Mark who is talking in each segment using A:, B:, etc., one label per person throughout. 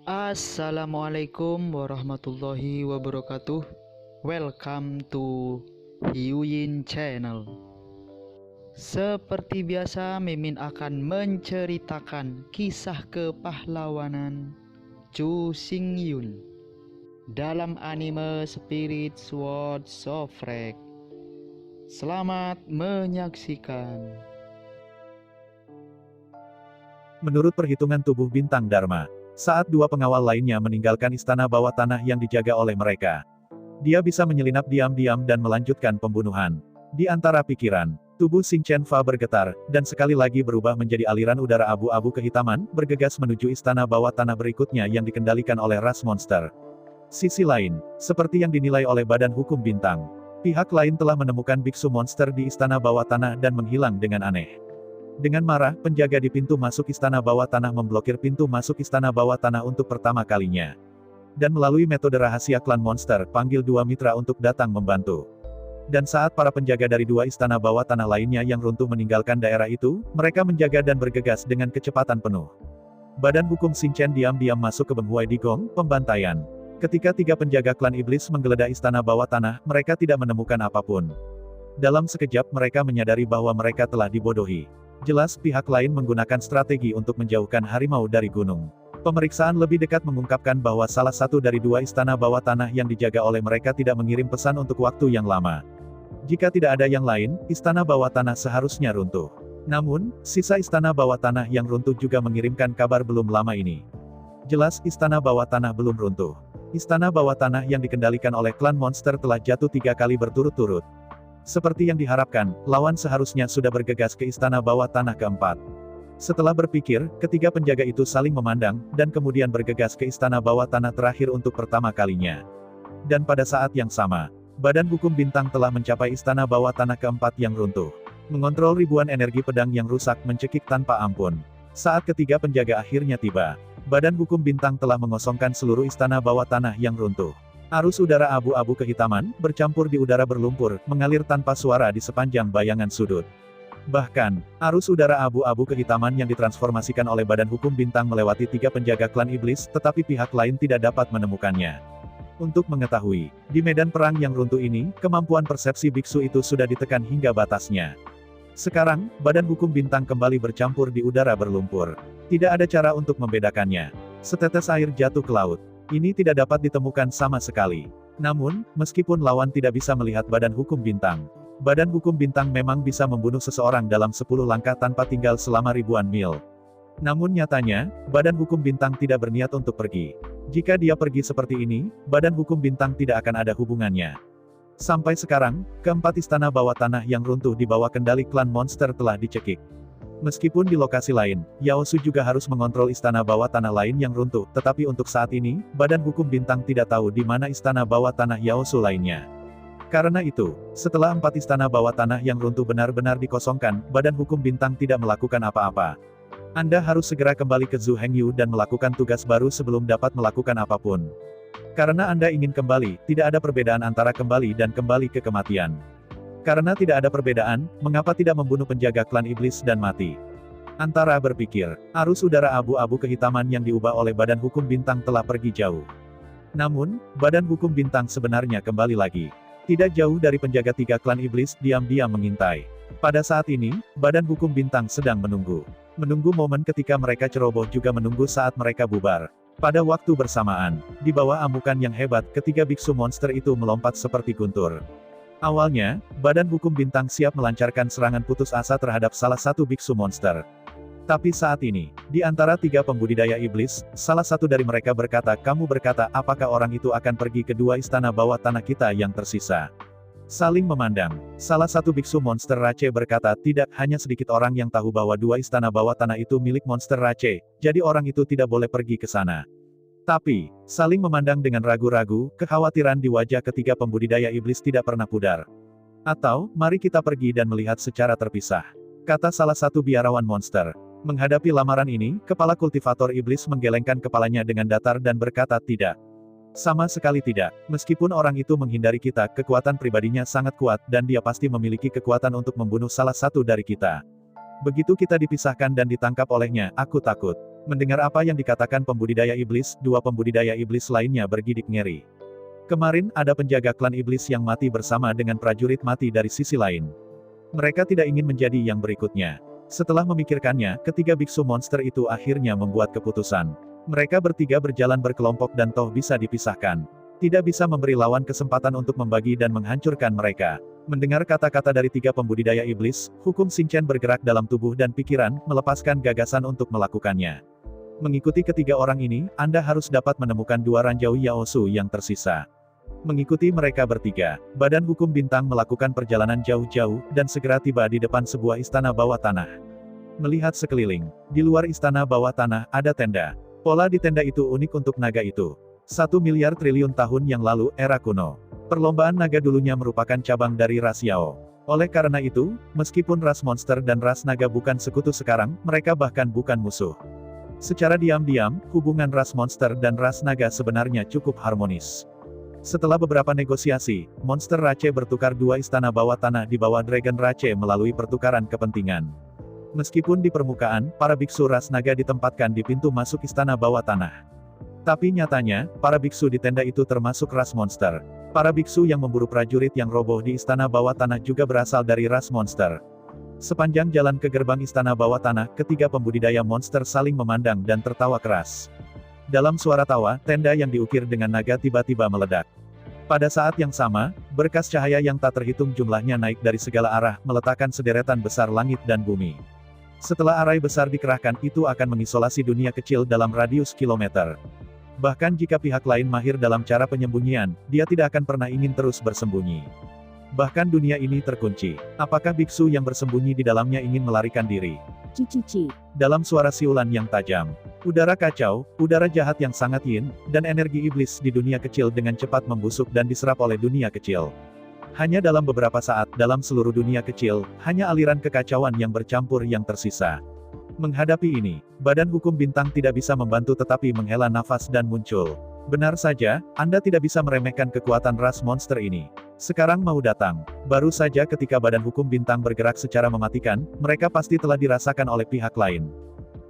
A: Assalamualaikum warahmatullahi wabarakatuh. Welcome to Hyuyin Channel. Seperti biasa, Mimin akan menceritakan kisah kepahlawanan Chu Xingyun dalam anime Spirit Sword Sofrek. Selamat menyaksikan.
B: Menurut perhitungan tubuh bintang Dharma, saat dua pengawal lainnya meninggalkan istana bawah tanah yang dijaga oleh mereka, dia bisa menyelinap diam-diam dan melanjutkan pembunuhan. Di antara pikiran, tubuh Xing Chen-Fa bergetar, dan sekali lagi berubah menjadi aliran udara abu-abu kehitaman, bergegas menuju istana bawah tanah berikutnya yang dikendalikan oleh ras monster. Sisi lain, seperti yang dinilai oleh Badan Hukum Bintang, pihak lain telah menemukan biksu monster di istana bawah tanah dan menghilang dengan aneh. Dengan marah, penjaga di pintu masuk istana bawah tanah memblokir pintu masuk istana bawah tanah untuk pertama kalinya. Dan melalui metode rahasia klan monster, panggil dua mitra untuk datang membantu. Dan saat para penjaga dari dua istana bawah tanah lainnya yang runtuh meninggalkan daerah itu, mereka menjaga dan bergegas dengan kecepatan penuh. Badan Hukum Xing Chen diam-diam masuk ke Benghuai Digong, pembantaian. Ketika tiga penjaga klan iblis menggeledah istana bawah tanah, mereka tidak menemukan apapun. Dalam sekejap mereka menyadari bahwa mereka telah dibodohi. Jelas pihak lain menggunakan strategi untuk menjauhkan harimau dari gunung. Pemeriksaan lebih dekat mengungkapkan bahwa salah satu dari dua istana bawah tanah yang dijaga oleh mereka tidak mengirim pesan untuk waktu yang lama. Jika tidak ada yang lain, istana bawah tanah seharusnya runtuh. Namun, sisa istana bawah tanah yang runtuh juga mengirimkan kabar belum lama ini. Jelas istana bawah tanah belum runtuh. Istana bawah tanah yang dikendalikan oleh klan monster telah jatuh 3 kali berturut-turut. Seperti yang diharapkan, lawan seharusnya sudah bergegas ke istana bawah tanah keempat. Setelah berpikir, ketiga penjaga itu saling memandang, dan kemudian bergegas ke istana bawah tanah terakhir untuk pertama kalinya. Dan pada saat yang sama, Badan Hukum Bintang telah mencapai istana bawah tanah keempat yang runtuh. Mengontrol ribuan energi pedang yang rusak mencekik tanpa ampun. Saat ketiga penjaga akhirnya tiba, Badan Hukum Bintang telah mengosongkan seluruh istana bawah tanah yang runtuh. Arus udara abu-abu kehitaman, bercampur di udara berlumpur, mengalir tanpa suara di sepanjang bayangan sudut. Bahkan, arus udara abu-abu kehitaman yang ditransformasikan oleh Badan Hukum Bintang melewati tiga penjaga klan iblis, tetapi pihak lain tidak dapat menemukannya. Untuk mengetahui, di medan perang yang runtuh ini, kemampuan persepsi biksu itu sudah ditekan hingga batasnya. Sekarang, Badan Hukum Bintang kembali bercampur di udara berlumpur. Tidak ada cara untuk membedakannya. Setetes air jatuh ke laut. Ini tidak dapat ditemukan sama sekali. Namun, meskipun lawan tidak bisa melihat Badan Hukum Bintang, Badan Hukum Bintang memang bisa membunuh seseorang dalam 10 langkah tanpa tinggal selama ribuan mil. Namun nyatanya, Badan Hukum Bintang tidak berniat untuk pergi. Jika dia pergi seperti ini, Badan Hukum Bintang tidak akan ada hubungannya. Sampai sekarang, keempat istana bawah tanah yang runtuh di bawah kendali klan monster telah dicekik. Meskipun di lokasi lain, Yao Su juga harus mengontrol istana bawah tanah lain yang runtuh, tetapi untuk saat ini, Badan Hukum Bintang tidak tahu di mana istana bawah tanah Yao Su lainnya. Karena itu, setelah 4 istana bawah tanah yang runtuh benar-benar dikosongkan, Badan Hukum Bintang tidak melakukan apa-apa. Anda harus segera kembali ke Zhu Hengyu dan melakukan tugas baru sebelum dapat melakukan apapun. Karena Anda ingin kembali, tidak ada perbedaan antara kembali dan kembali ke kematian. Karena tidak ada perbedaan, mengapa tidak membunuh penjaga klan iblis dan mati? Antara berpikir, arus udara abu-abu kehitaman yang diubah oleh Badan Hukum Bintang telah pergi jauh. Namun, Badan Hukum Bintang sebenarnya kembali lagi. Tidak jauh dari penjaga tiga klan iblis, diam-diam mengintai. Pada saat ini, Badan Hukum Bintang sedang menunggu. Menunggu momen ketika mereka ceroboh juga menunggu saat mereka bubar. Pada waktu bersamaan, di bawah amukan yang hebat, ketiga biksu monster itu melompat seperti guntur. Awalnya, Badan Hukum Bintang siap melancarkan serangan putus asa terhadap salah satu biksu monster. Tapi saat ini, di antara tiga pembudidaya iblis, salah satu dari mereka berkata, "Kamu berkata, apakah orang itu akan pergi ke dua istana bawah tanah kita yang tersisa?" Saling memandang, salah satu biksu monster Rache berkata, "Tidak, hanya sedikit orang yang tahu bahwa dua istana bawah tanah itu milik monster Rache, jadi orang itu tidak boleh pergi ke sana." Tapi, saling memandang dengan ragu-ragu, kekhawatiran di wajah ketiga pembudidaya iblis tidak pernah pudar. Atau, mari kita pergi dan melihat secara terpisah, kata salah satu biarawan monster. Menghadapi lamaran ini, kepala kultivator iblis menggelengkan kepalanya dengan datar dan berkata, "Tidak. Sama sekali tidak. Meskipun orang itu menghindari kita, kekuatan pribadinya sangat kuat, dan dia pasti memiliki kekuatan untuk membunuh salah satu dari kita. Begitu kita dipisahkan dan ditangkap olehnya, aku takut." Mendengar apa yang dikatakan pembudidaya iblis, dua pembudidaya iblis lainnya bergidik ngeri. Kemarin, ada penjaga klan iblis yang mati bersama dengan prajurit mati dari sisi lain. Mereka tidak ingin menjadi yang berikutnya. Setelah memikirkannya, ketiga biksu monster itu akhirnya membuat keputusan. Mereka bertiga berjalan berkelompok dan toh bisa dipisahkan. Tidak bisa memberi lawan kesempatan untuk membagi dan menghancurkan mereka. Mendengar kata-kata dari tiga pembudidaya iblis, hukum Xingchen bergerak dalam tubuh dan pikiran, melepaskan gagasan untuk melakukannya. Mengikuti ketiga orang ini, Anda harus dapat menemukan dua ranjau Yaosu yang tersisa. Mengikuti mereka bertiga, Badan Hukum Bintang melakukan perjalanan jauh-jauh, dan segera tiba di depan sebuah istana bawah tanah. Melihat sekeliling, di luar istana bawah tanah, ada tenda. Pola di tenda itu unik untuk naga itu. 1 miliar triliun tahun yang lalu, era kuno. Perlombaan naga dulunya merupakan cabang dari ras Yao. Oleh karena itu, meskipun ras monster dan ras naga bukan sekutu sekarang, mereka bahkan bukan musuh. Secara diam-diam, hubungan ras monster dan ras naga sebenarnya cukup harmonis. Setelah beberapa negosiasi, monster Rache bertukar dua istana bawah tanah di bawah Dragon Rache melalui pertukaran kepentingan. Meskipun di permukaan, para biksu ras naga ditempatkan di pintu masuk istana bawah tanah. Tapi nyatanya, para biksu di tenda itu termasuk ras monster. Para biksu yang memburu prajurit yang roboh di istana bawah tanah juga berasal dari ras monster. Sepanjang jalan ke gerbang istana bawah tanah, ketiga pembudidaya monster saling memandang dan tertawa keras. Dalam suara tawa, tenda yang diukir dengan naga tiba-tiba meledak. Pada saat yang sama, berkas cahaya yang tak terhitung jumlahnya naik dari segala arah, meletakkan sederetan besar langit dan bumi. Setelah arai besar dikerahkan, itu akan mengisolasi dunia kecil dalam radius kilometer. Bahkan jika pihak lain mahir dalam cara penyembunyian, dia tidak akan pernah ingin terus bersembunyi. Bahkan dunia ini terkunci. Apakah biksu yang bersembunyi di dalamnya ingin melarikan diri?
C: Cici.
B: Dalam suara siulan yang tajam. Udara kacau, udara jahat yang sangat yin, dan energi iblis di dunia kecil dengan cepat membusuk dan diserap oleh dunia kecil. Hanya dalam beberapa saat, dalam seluruh dunia kecil, hanya aliran kekacauan yang bercampur yang tersisa. Menghadapi ini, Badan Hukum Bintang tidak bisa membantu tetapi menghela nafas dan muncul. Benar saja, Anda tidak bisa meremehkan kekuatan ras monster ini. Sekarang mau datang. Baru saja ketika Badan Hukum Bintang bergerak secara mematikan, mereka pasti telah dirasakan oleh pihak lain.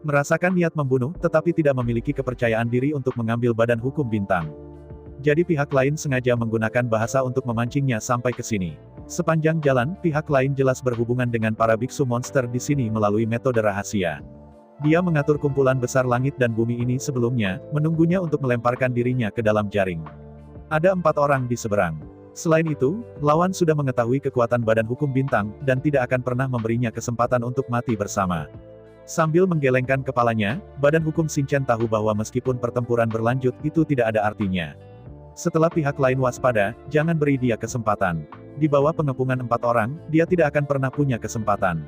B: Merasakan niat membunuh, tetapi tidak memiliki kepercayaan diri untuk mengambil Badan Hukum Bintang. Jadi pihak lain sengaja menggunakan bahasa untuk memancingnya sampai ke sini. Sepanjang jalan, pihak lain jelas berhubungan dengan para biksu monster di sini melalui metode rahasia. Dia mengatur kumpulan besar langit dan bumi ini sebelumnya, menunggunya untuk melemparkan dirinya ke dalam jaring. Ada 4 orang di seberang. Selain itu, lawan sudah mengetahui kekuatan Badan Hukum Bintang, dan tidak akan pernah memberinya kesempatan untuk mati bersama. Sambil menggelengkan kepalanya, Badan Hukum Xingchen tahu bahwa meskipun pertempuran berlanjut, itu tidak ada artinya. Setelah pihak lain waspada, jangan beri dia kesempatan. Di bawah pengepungan 4 orang, dia tidak akan pernah punya kesempatan.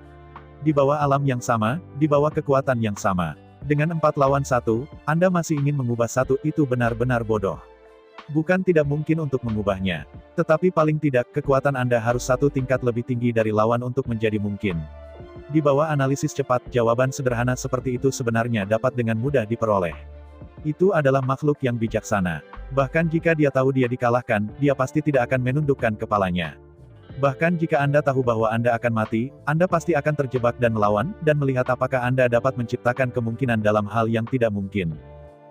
B: Di bawah alam yang sama, di bawah kekuatan yang sama. Dengan 4 lawan 1, Anda masih ingin mengubah satu, itu benar-benar bodoh. Bukan tidak mungkin untuk mengubahnya. Tetapi paling tidak, kekuatan Anda harus 1 tingkat lebih tinggi dari lawan untuk menjadi mungkin. Di bawah analisis cepat, jawaban sederhana seperti itu sebenarnya dapat dengan mudah diperoleh. Itu adalah makhluk yang bijaksana. Bahkan jika dia tahu dia dikalahkan, dia pasti tidak akan menundukkan kepalanya. Bahkan jika Anda tahu bahwa Anda akan mati, Anda pasti akan terjebak dan melawan, dan melihat apakah Anda dapat menciptakan kemungkinan dalam hal yang tidak mungkin.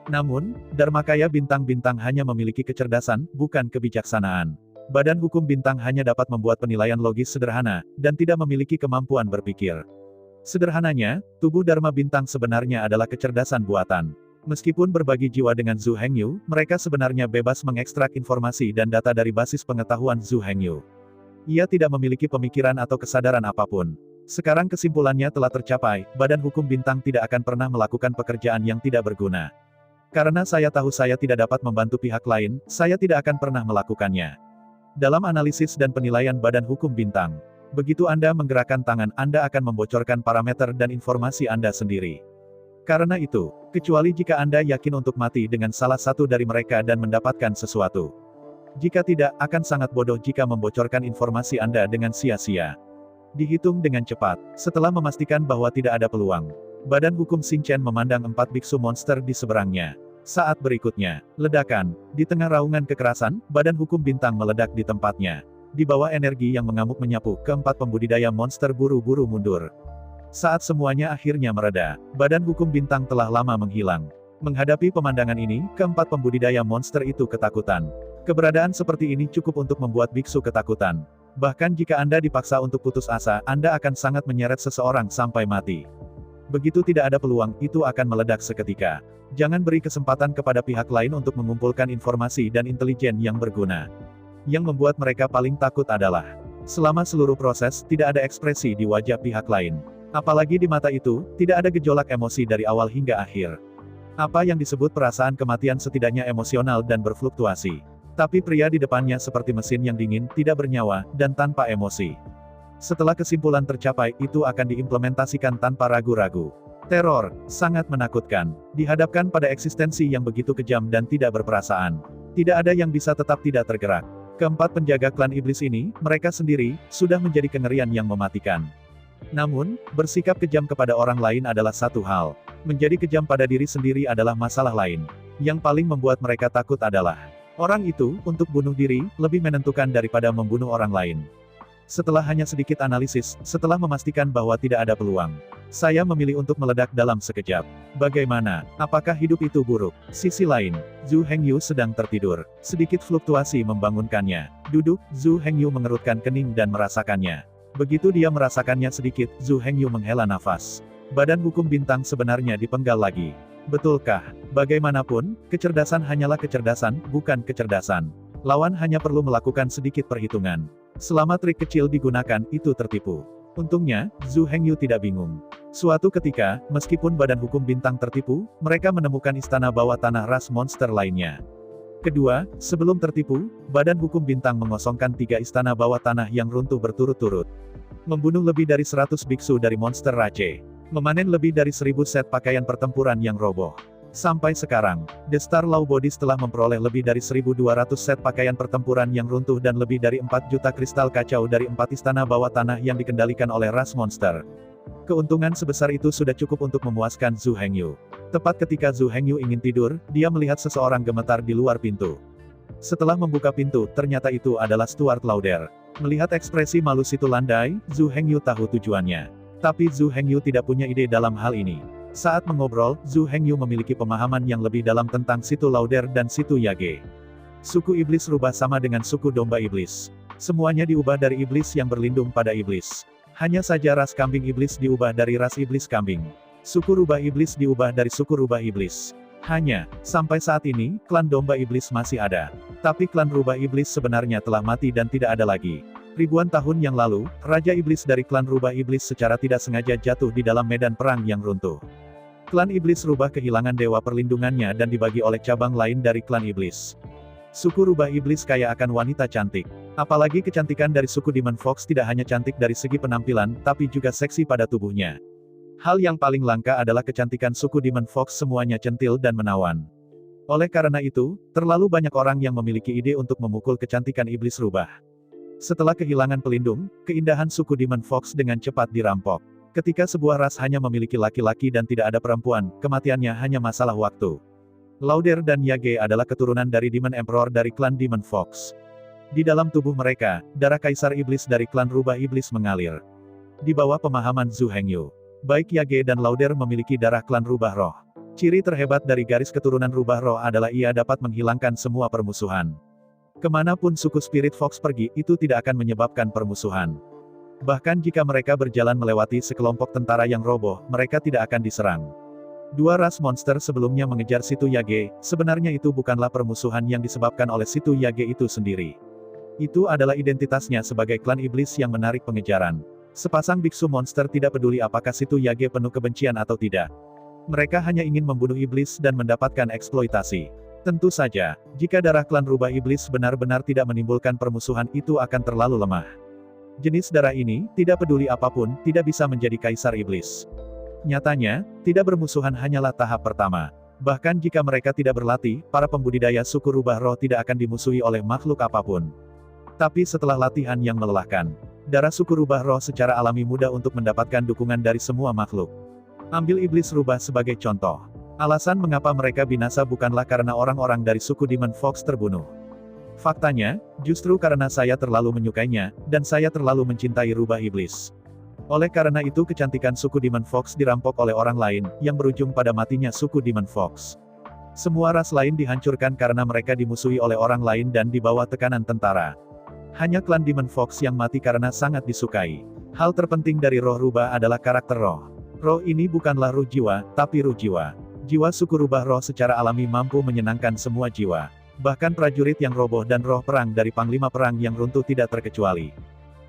B: Namun, Dharmakaya Bintang-Bintang hanya memiliki kecerdasan, bukan kebijaksanaan. Badan Hukum Bintang hanya dapat membuat penilaian logis sederhana, dan tidak memiliki kemampuan berpikir. Sederhananya, tubuh Dharma Bintang sebenarnya adalah kecerdasan buatan. Meskipun berbagi jiwa dengan Zhu Hengyu, mereka sebenarnya bebas mengekstrak informasi dan data dari basis pengetahuan Zhu Hengyu. Ia tidak memiliki pemikiran atau kesadaran apapun. Sekarang kesimpulannya telah tercapai, Badan Hukum Bintang tidak akan pernah melakukan pekerjaan yang tidak berguna. Karena saya tahu saya tidak dapat membantu pihak lain, saya tidak akan pernah melakukannya. Dalam analisis dan penilaian Badan Hukum Bintang, begitu Anda menggerakkan tangan, Anda akan membocorkan parameter dan informasi Anda sendiri. Karena itu, kecuali jika Anda yakin untuk mati dengan salah satu dari mereka dan mendapatkan sesuatu. Jika tidak, akan sangat bodoh jika membocorkan informasi Anda dengan sia-sia. Dihitung dengan cepat, setelah memastikan bahwa tidak ada peluang. Badan Hukum Xingchen memandang 4 biksu monster di seberangnya. Saat berikutnya, ledakan. Di tengah raungan kekerasan, Badan Hukum Bintang meledak di tempatnya. Di bawah energi yang mengamuk menyapu, keempat pembudidaya monster buru-buru mundur. Saat semuanya akhirnya mereda, badan hukum bintang telah lama menghilang. Menghadapi pemandangan ini, keempat pembudidaya monster itu ketakutan. Keberadaan seperti ini cukup untuk membuat biksu ketakutan. Bahkan jika Anda dipaksa untuk putus asa, Anda akan sangat menyeret seseorang sampai mati. Begitu tidak ada peluang, itu akan meledak seketika. Jangan beri kesempatan kepada pihak lain untuk mengumpulkan informasi dan intelijen yang berguna. Yang membuat mereka paling takut adalah, selama seluruh proses, tidak ada ekspresi di wajah pihak lain. Apalagi di mata itu, tidak ada gejolak emosi dari awal hingga akhir. Apa yang disebut perasaan kematian setidaknya emosional dan berfluktuasi. Tapi pria di depannya seperti mesin yang dingin, tidak bernyawa, dan tanpa emosi. Setelah kesimpulan tercapai, itu akan diimplementasikan tanpa ragu-ragu. Teror, sangat menakutkan, dihadapkan pada eksistensi yang begitu kejam dan tidak berperasaan. Tidak ada yang bisa tetap tidak tergerak. Keempat penjaga klan iblis ini, mereka sendiri, sudah menjadi kengerian yang mematikan. Namun, bersikap kejam kepada orang lain adalah satu hal. Menjadi kejam pada diri sendiri adalah masalah lain. Yang paling membuat mereka takut adalah, orang itu, untuk bunuh diri, lebih menentukan daripada membunuh orang lain. Setelah hanya sedikit analisis, setelah memastikan bahwa tidak ada peluang, saya memilih untuk meledak dalam sekejap. Bagaimana? Apakah hidup itu buruk? Sisi lain, Zhu Hengyu sedang tertidur. Sedikit fluktuasi membangunkannya. Duduk, Zhu Hengyu mengerutkan kening dan merasakannya. Begitu dia merasakannya sedikit, Zhu Hengyu menghela nafas. Badan hukum bintang sebenarnya dipenggal lagi. Betulkah? Bagaimanapun, kecerdasan hanyalah kecerdasan, bukan kecerdasan. Lawan hanya perlu melakukan sedikit perhitungan. Selama trik kecil digunakan, itu tertipu. Untungnya, Zhu Hengyu tidak bingung. Suatu ketika, meskipun badan hukum bintang tertipu, mereka menemukan istana bawah tanah ras monster lainnya. Kedua, sebelum tertipu, badan hukum bintang mengosongkan 3 istana bawah tanah yang runtuh berturut-turut. Membunuh lebih dari 100 biksu dari monster Rache. Memanen lebih dari 1000 set pakaian pertempuran yang roboh. Sampai sekarang, The Star Law Bodies telah memperoleh lebih dari 1200 set pakaian pertempuran yang runtuh dan lebih dari 4 juta kristal kacau dari 4 istana bawah tanah yang dikendalikan oleh ras monster. Keuntungan sebesar itu sudah cukup untuk memuaskan Zhu Hengyu. Tepat ketika Zhu Hengyu ingin tidur, dia melihat seseorang gemetar di luar pintu. Setelah membuka pintu, ternyata itu adalah Stuart Lauder. Melihat ekspresi malu situ landai, Zhu Hengyu tahu tujuannya. Tapi Zhu Hengyu tidak punya ide dalam hal ini. Saat mengobrol, Zhu Hengyu memiliki pemahaman yang lebih dalam tentang situ Lauder dan situ Yage. Suku iblis rubah sama dengan suku domba iblis. Semuanya diubah dari iblis yang berlindung pada iblis. Hanya saja ras kambing iblis diubah dari ras iblis kambing. Suku rubah iblis diubah dari suku rubah iblis. Hanya, sampai saat ini, klan domba iblis masih ada. Tapi klan rubah iblis sebenarnya telah mati dan tidak ada lagi. Ribuan tahun yang lalu, Raja Iblis dari klan rubah iblis secara tidak sengaja jatuh di dalam medan perang yang runtuh. Klan iblis rubah kehilangan dewa perlindungannya dan dibagi oleh cabang lain dari klan iblis. Suku rubah iblis kaya akan wanita cantik. Apalagi kecantikan dari suku Demon Fox tidak hanya cantik dari segi penampilan, tapi juga seksi pada tubuhnya. Hal yang paling langka adalah kecantikan suku Demon Fox semuanya centil dan menawan. Oleh karena itu, terlalu banyak orang yang memiliki ide untuk memukul kecantikan iblis rubah. Setelah kehilangan pelindung, keindahan suku Demon Fox dengan cepat dirampok. Ketika sebuah ras hanya memiliki laki-laki dan tidak ada perempuan, kematiannya hanya masalah waktu. Lauder dan Yage adalah keturunan dari Demon Emperor dari klan Demon Fox. Di dalam tubuh mereka, darah kaisar iblis dari klan rubah iblis mengalir. Di bawah pemahaman Zhu Hengyu, baik Yage dan Lauder memiliki darah klan rubah roh. Ciri terhebat dari garis keturunan rubah roh adalah ia dapat menghilangkan semua permusuhan. Kemanapun suku Spirit Fox pergi, itu tidak akan menyebabkan permusuhan. Bahkan jika mereka berjalan melewati sekelompok tentara yang roboh, mereka tidak akan diserang. Dua ras monster sebelumnya mengejar situ Yage, sebenarnya itu bukanlah permusuhan yang disebabkan oleh situ Yage itu sendiri. Itu adalah identitasnya sebagai klan iblis yang menarik pengejaran. Sepasang biksu monster tidak peduli apakah situ Yage penuh kebencian atau tidak. Mereka hanya ingin membunuh iblis dan mendapatkan eksploitasi. Tentu saja, jika darah klan rubah iblis benar-benar tidak menimbulkan permusuhan, itu akan terlalu lemah. Jenis darah ini, tidak peduli apapun, tidak bisa menjadi kaisar iblis. Nyatanya, tidak bermusuhan hanyalah tahap pertama. Bahkan jika mereka tidak berlatih, para pembudidaya suku rubah roh tidak akan dimusuhi oleh makhluk apapun. Tapi setelah latihan yang melelahkan, darah suku rubah roh secara alami mudah untuk mendapatkan dukungan dari semua makhluk. Ambil iblis rubah sebagai contoh. Alasan mengapa mereka binasa bukanlah karena orang-orang dari suku Demon Fox terbunuh. Faktanya, justru karena saya terlalu menyukainya, dan saya terlalu mencintai rubah iblis. Oleh karena itu kecantikan suku Demon Fox dirampok oleh orang lain, yang berujung pada matinya suku Demon Fox. Semua ras lain dihancurkan karena mereka dimusuhi oleh orang lain dan di bawah tekanan tentara. Hanya klan Demon Fox yang mati karena sangat disukai. Hal terpenting dari roh rubah adalah karakter roh. Roh ini bukanlah ruh jiwa, tapi ruh jiwa. Jiwa suku rubah roh secara alami mampu menyenangkan semua jiwa. Bahkan prajurit yang roboh dan roh perang dari panglima perang yang runtuh tidak terkecuali.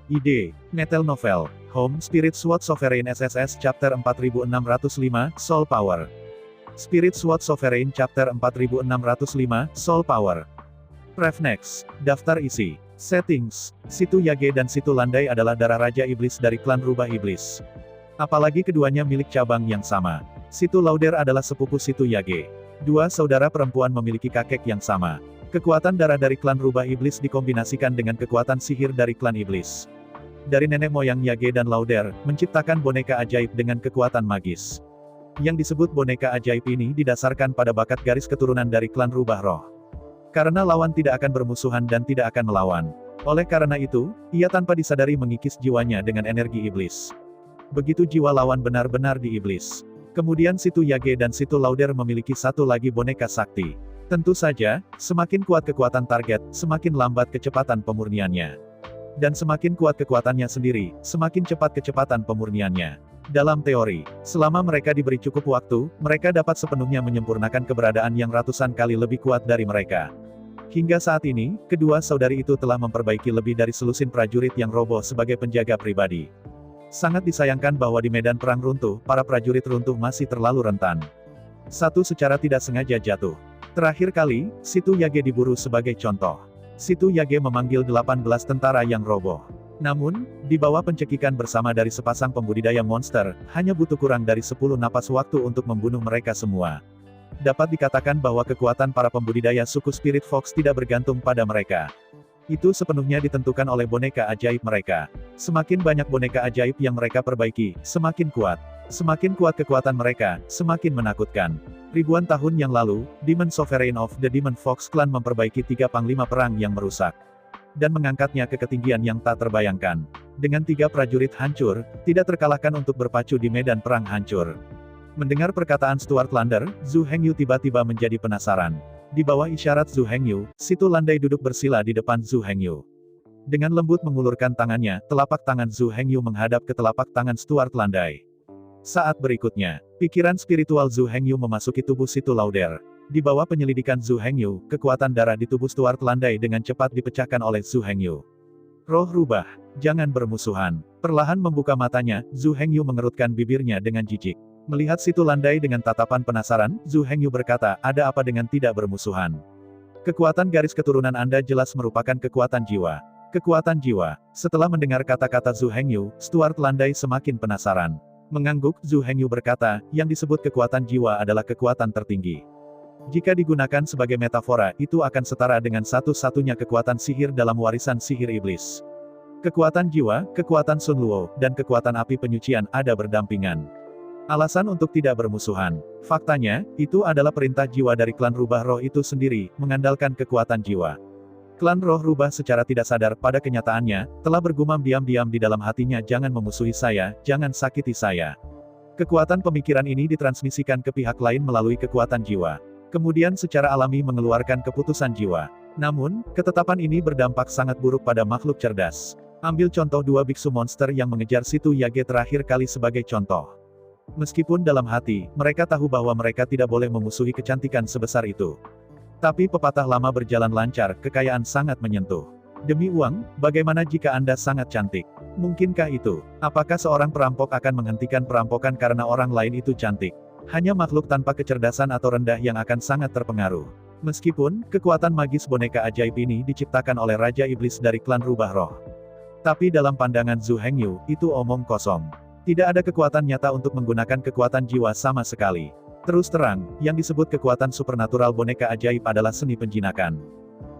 B: Ide, Metal Novel, Home Spirit Sword Sovereign SSS Chapter 4605, Soul Power. Spirit Sword Sovereign Chapter 4605, Soul Power. Prefnex, Daftar isi. Settings, Situ Yage dan Situ Landai adalah darah Raja Iblis dari klan Rubah Iblis. Apalagi keduanya milik cabang yang sama. Situ Lauder adalah sepupu Situ Yage. Dua saudara perempuan memiliki kakek yang sama. Kekuatan darah dari klan Rubah Iblis dikombinasikan dengan kekuatan sihir dari klan Iblis. Dari nenek moyang Yage dan Lauder, menciptakan boneka ajaib dengan kekuatan magis. Yang disebut boneka ajaib ini didasarkan pada bakat garis keturunan dari klan Rubah Roh. Karena lawan tidak akan bermusuhan dan tidak akan melawan. Oleh karena itu, ia tanpa disadari mengikis jiwanya dengan energi iblis. Begitu jiwa lawan benar-benar di iblis. Kemudian Situ Yage dan Situ Lauder memiliki satu lagi boneka sakti. Tentu saja, semakin kuat kekuatan target, semakin lambat kecepatan pemurniannya. Dan semakin kuat kekuatannya sendiri, semakin cepat kecepatan pemurniannya. Dalam teori, selama mereka diberi cukup waktu, mereka dapat sepenuhnya menyempurnakan keberadaan yang ratusan kali lebih kuat dari mereka. Hingga saat ini, kedua saudari itu telah memperbaiki lebih dari selusin prajurit yang roboh sebagai penjaga pribadi. Sangat disayangkan bahwa di medan perang runtuh, para prajurit runtuh masih terlalu rentan. Satu secara tidak sengaja jatuh. Terakhir kali, Situ Yage diburu sebagai contoh. Situ Yage memanggil 18 tentara yang roboh. Namun, di bawah pencekikan bersama dari sepasang pembudidaya monster, hanya butuh kurang dari 10 napas waktu untuk membunuh mereka semua. Dapat dikatakan bahwa kekuatan para pembudidaya suku Spirit Fox tidak bergantung pada mereka. Itu sepenuhnya ditentukan oleh boneka ajaib mereka. Semakin banyak boneka ajaib yang mereka perbaiki, semakin kuat. Semakin kuat kekuatan mereka, semakin menakutkan. Ribuan tahun yang lalu, Demon Sovereign of the Demon Fox Clan memperbaiki 3 panglima perang yang merusak. Dan mengangkatnya ke ketinggian yang tak terbayangkan. Dengan 3 prajurit hancur, tidak terkalahkan untuk berpacu di medan perang hancur. Mendengar perkataan Stuart Lander, Zhu Hengyu tiba-tiba menjadi penasaran. Di bawah isyarat Zhu Hengyu, Situ Landai duduk bersila di depan Zhu Hengyu. Dengan lembut mengulurkan tangannya, telapak tangan Zhu Hengyu menghadap ke telapak tangan Stuart Landai. Saat berikutnya, pikiran spiritual Zhu Hengyu memasuki tubuh Situ Lauder. Di bawah penyelidikan Zhu Hengyu, kekuatan darah di tubuh Stuart Landai dengan cepat dipecahkan oleh Zhu Hengyu. Roh rubah, jangan bermusuhan. Perlahan membuka matanya, Zhu Hengyu mengerutkan bibirnya dengan jijik. Melihat Situ Landai dengan tatapan penasaran, Zhu Hengyu berkata, ada apa dengan tidak bermusuhan? Kekuatan garis keturunan Anda jelas merupakan kekuatan jiwa. Kekuatan jiwa. Setelah mendengar kata-kata Zhu Hengyu, Stuart Landai semakin penasaran. Mengangguk, Zhu Hengyu berkata, yang disebut kekuatan jiwa adalah kekuatan tertinggi. Jika digunakan sebagai metafora, itu akan setara dengan satu-satunya kekuatan sihir dalam warisan sihir iblis. Kekuatan jiwa, kekuatan Sun Luo, dan kekuatan api penyucian ada berdampingan. Alasan untuk tidak bermusuhan. Faktanya, itu adalah perintah jiwa dari klan rubah roh itu sendiri, mengandalkan kekuatan jiwa. Klan roh rubah secara tidak sadar pada kenyataannya, telah bergumam diam-diam di dalam hatinya jangan memusuhi saya, jangan sakiti saya. Kekuatan pemikiran ini ditransmisikan ke pihak lain melalui kekuatan jiwa. Kemudian secara alami mengeluarkan keputusan jiwa. Namun, ketetapan ini berdampak sangat buruk pada makhluk cerdas. Ambil contoh 2 biksu monster yang mengejar Situ Yage terakhir kali sebagai contoh. Meskipun dalam hati, mereka tahu bahwa mereka tidak boleh memusuhi kecantikan sebesar itu. Tapi pepatah lama berjalan lancar, kekayaan sangat menyentuh. Demi uang, bagaimana jika Anda sangat cantik? Mungkinkah itu? Apakah seorang perampok akan menghentikan perampokan karena orang lain itu cantik? Hanya makhluk tanpa kecerdasan atau rendah yang akan sangat terpengaruh. Meskipun, kekuatan magis boneka ajaib ini diciptakan oleh Raja Iblis dari klan Rubah Roh. Tapi dalam pandangan Zhu Hengyu, itu omong kosong. Tidak ada kekuatan nyata untuk menggunakan kekuatan jiwa sama sekali. Terus terang, yang disebut kekuatan supernatural boneka ajaib adalah seni penjinakan.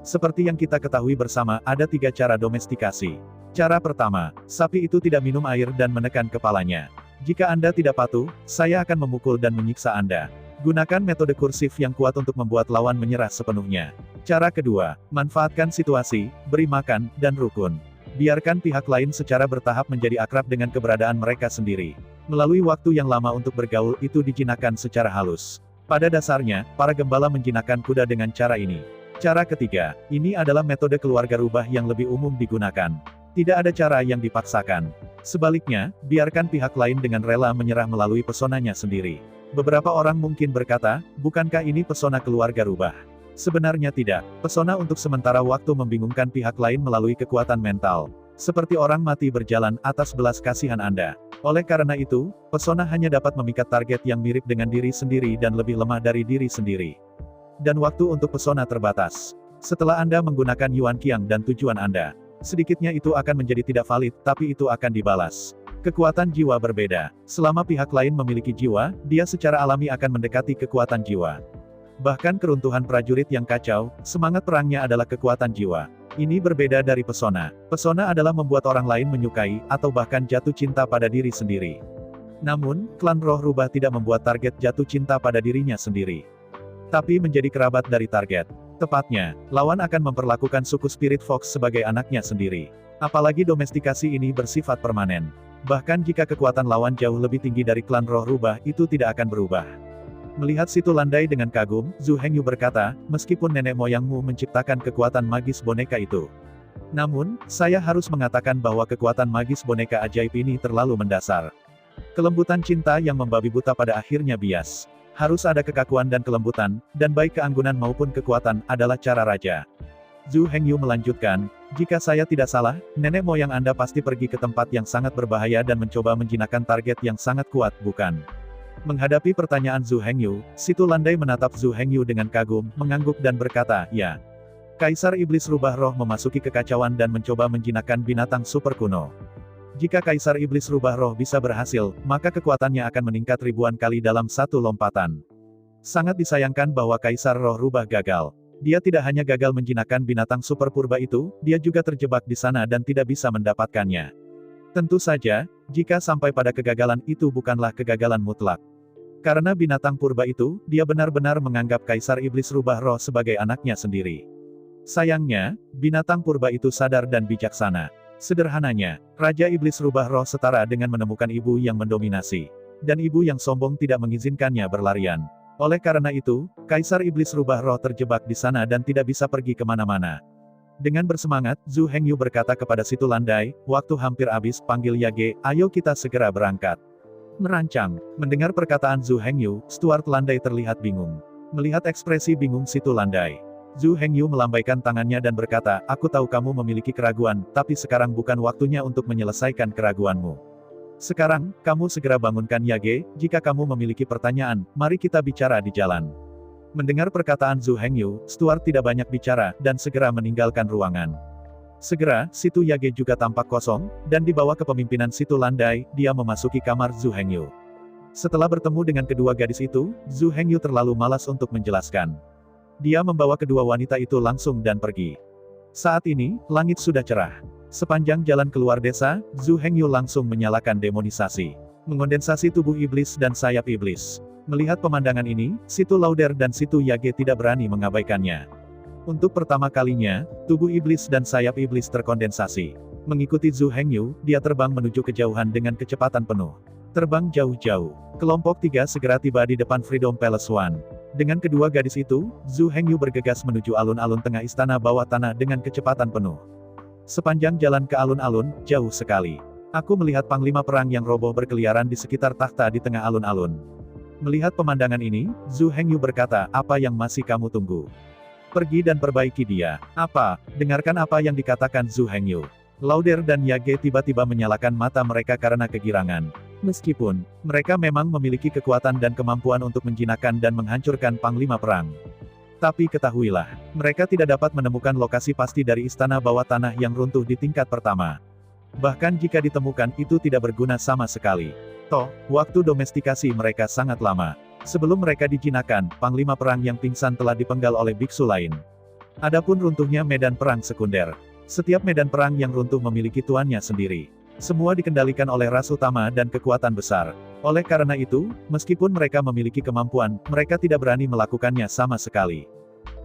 B: Seperti yang kita ketahui bersama, ada 3 cara domestikasi. Cara pertama, sapi itu tidak minum air dan menekan kepalanya. Jika Anda tidak patuh, saya akan memukul dan menyiksa Anda. Gunakan metode kursif yang kuat untuk membuat lawan menyerah sepenuhnya. Cara kedua, manfaatkan situasi, beri makan, dan rukun. Biarkan pihak lain secara bertahap menjadi akrab dengan keberadaan mereka sendiri. Melalui waktu yang lama untuk bergaul itu dijinakkan secara halus. Pada dasarnya, para gembala menjinakkan kuda dengan cara ini. Cara ketiga, ini adalah metode keluarga rubah yang lebih umum digunakan. Tidak ada cara yang dipaksakan. Sebaliknya, biarkan pihak lain dengan rela menyerah melalui pesonanya sendiri. Beberapa orang mungkin berkata, bukankah ini pesona keluarga rubah? Sebenarnya tidak. Pesona untuk sementara waktu membingungkan pihak lain melalui kekuatan mental. Seperti orang mati berjalan atas belas kasihan Anda. Oleh karena itu, pesona hanya dapat memikat target yang mirip dengan diri sendiri dan lebih lemah dari diri sendiri. Dan waktu untuk pesona terbatas. Setelah Anda menggunakan Yuan Qiang dan tujuan Anda, sedikitnya itu akan menjadi tidak valid, tapi itu akan dibalas. Kekuatan jiwa berbeda. Selama pihak lain memiliki jiwa, dia secara alami akan mendekati kekuatan jiwa. Bahkan keruntuhan prajurit yang kacau, semangat perangnya adalah kekuatan jiwa. Ini berbeda dari pesona. Pesona adalah membuat orang lain menyukai, atau bahkan jatuh cinta pada diri sendiri. Namun, klan roh rubah tidak membuat target jatuh cinta pada dirinya sendiri. Tapi menjadi kerabat dari target. Tepatnya, lawan akan memperlakukan suku Spirit Fox sebagai anaknya sendiri. Apalagi domestikasi ini bersifat permanen. Bahkan jika kekuatan lawan jauh lebih tinggi dari klan roh rubah, itu tidak akan berubah. Melihat situ landai dengan kagum, Zhu Hengyu berkata, meskipun nenek moyangmu menciptakan kekuatan magis boneka itu. Namun, saya harus mengatakan bahwa kekuatan magis boneka ajaib ini terlalu mendasar. Kelembutan cinta yang membabi buta pada akhirnya bias. Harus ada kekakuan dan kelembutan, dan baik keanggunan maupun kekuatan, adalah cara raja. Zhu Hengyu melanjutkan, jika saya tidak salah, nenek moyang Anda pasti pergi ke tempat yang sangat berbahaya dan mencoba menjinakkan target yang sangat kuat, bukan? Menghadapi pertanyaan Zhu Hengyu, situ landai menatap Zhu Hengyu dengan kagum, mengangguk dan berkata, ya. Kaisar Iblis Rubah Roh memasuki kekacauan dan mencoba menjinakkan binatang super kuno. Jika Kaisar Iblis Rubah Roh bisa berhasil, maka kekuatannya akan meningkat ribuan kali dalam satu lompatan. Sangat disayangkan bahwa Kaisar Roh Rubah gagal. Dia tidak hanya gagal menjinakkan binatang super purba itu, dia juga terjebak di sana dan tidak bisa mendapatkannya. Tentu saja, jika sampai pada kegagalan itu bukanlah kegagalan mutlak. Karena binatang purba itu, dia benar-benar menganggap Kaisar Iblis Rubah Roh sebagai anaknya sendiri. Sayangnya, binatang purba itu sadar dan bijaksana. Sederhananya, Raja Iblis Rubah Roh setara dengan menemukan ibu yang mendominasi. Dan ibu yang sombong tidak mengizinkannya berlarian. Oleh karena itu, Kaisar Iblis Rubah Roh terjebak di sana dan tidak bisa pergi kemana-mana. Dengan bersemangat, Zhu Hengyu berkata kepada situ landai, waktu hampir habis, panggil Yage, ayo kita segera berangkat. Merancang. Mendengar perkataan Zhu Hengyu, Stuart landai terlihat bingung. Melihat ekspresi bingung situ landai, Zhu Hengyu melambaikan tangannya dan berkata, aku tahu kamu memiliki keraguan, tapi sekarang bukan waktunya untuk menyelesaikan keraguanmu. Sekarang, kamu segera bangunkan Yage, jika kamu memiliki pertanyaan, mari kita bicara di jalan. Mendengar perkataan Zhu Hengyu, Stuart tidak banyak bicara, dan segera meninggalkan ruangan. Segera, situ Yage juga tampak kosong, dan di bawah kepemimpinan situ landai, dia memasuki kamar Zhu Hengyu. Setelah bertemu dengan kedua gadis itu, Zhu Hengyu terlalu malas untuk menjelaskan. Dia membawa kedua wanita itu langsung dan pergi. Saat ini, langit sudah cerah. Sepanjang jalan keluar desa, Zhu Hengyu langsung menyalakan demonisasi. Mengondensasi tubuh iblis dan sayap iblis. Melihat pemandangan ini, situ Lauder dan situ Yage tidak berani mengabaikannya. Untuk pertama kalinya, tubuh iblis dan sayap iblis terkondensasi. Mengikuti Zhu Hengyu, dia terbang menuju kejauhan dengan kecepatan penuh. Terbang jauh-jauh. Kelompok 3 segera tiba di depan Freedom Palace One. Dengan kedua gadis itu, Zhu Hengyu bergegas menuju alun-alun tengah istana bawah tanah dengan kecepatan penuh. Sepanjang jalan ke alun-alun, jauh sekali. Aku melihat panglima perang yang roboh berkeliaran di sekitar takhta di tengah alun-alun. Melihat pemandangan ini, Zhu Hengyu berkata, apa yang masih kamu tunggu? Pergi dan perbaiki dia. Apa? Dengarkan apa yang dikatakan Zhu Hengyu. Lauder dan Yage tiba-tiba menyalakan mata mereka karena kegirangan. Meskipun, mereka memang memiliki kekuatan dan kemampuan untuk menjinakkan dan menghancurkan panglima perang. Tapi ketahuilah, mereka tidak dapat menemukan lokasi pasti dari istana bawah tanah yang runtuh di tingkat pertama. Bahkan jika ditemukan, itu tidak berguna sama sekali. Toh, waktu domestikasi mereka sangat lama. Sebelum mereka dijinakkan, panglima perang yang pingsan telah dipenggal oleh biksu lain. Adapun runtuhnya medan perang sekunder. Setiap medan perang yang runtuh memiliki tuannya sendiri. Semua dikendalikan oleh ras utama dan kekuatan besar. Oleh karena itu, meskipun mereka memiliki kemampuan, mereka tidak berani melakukannya sama sekali.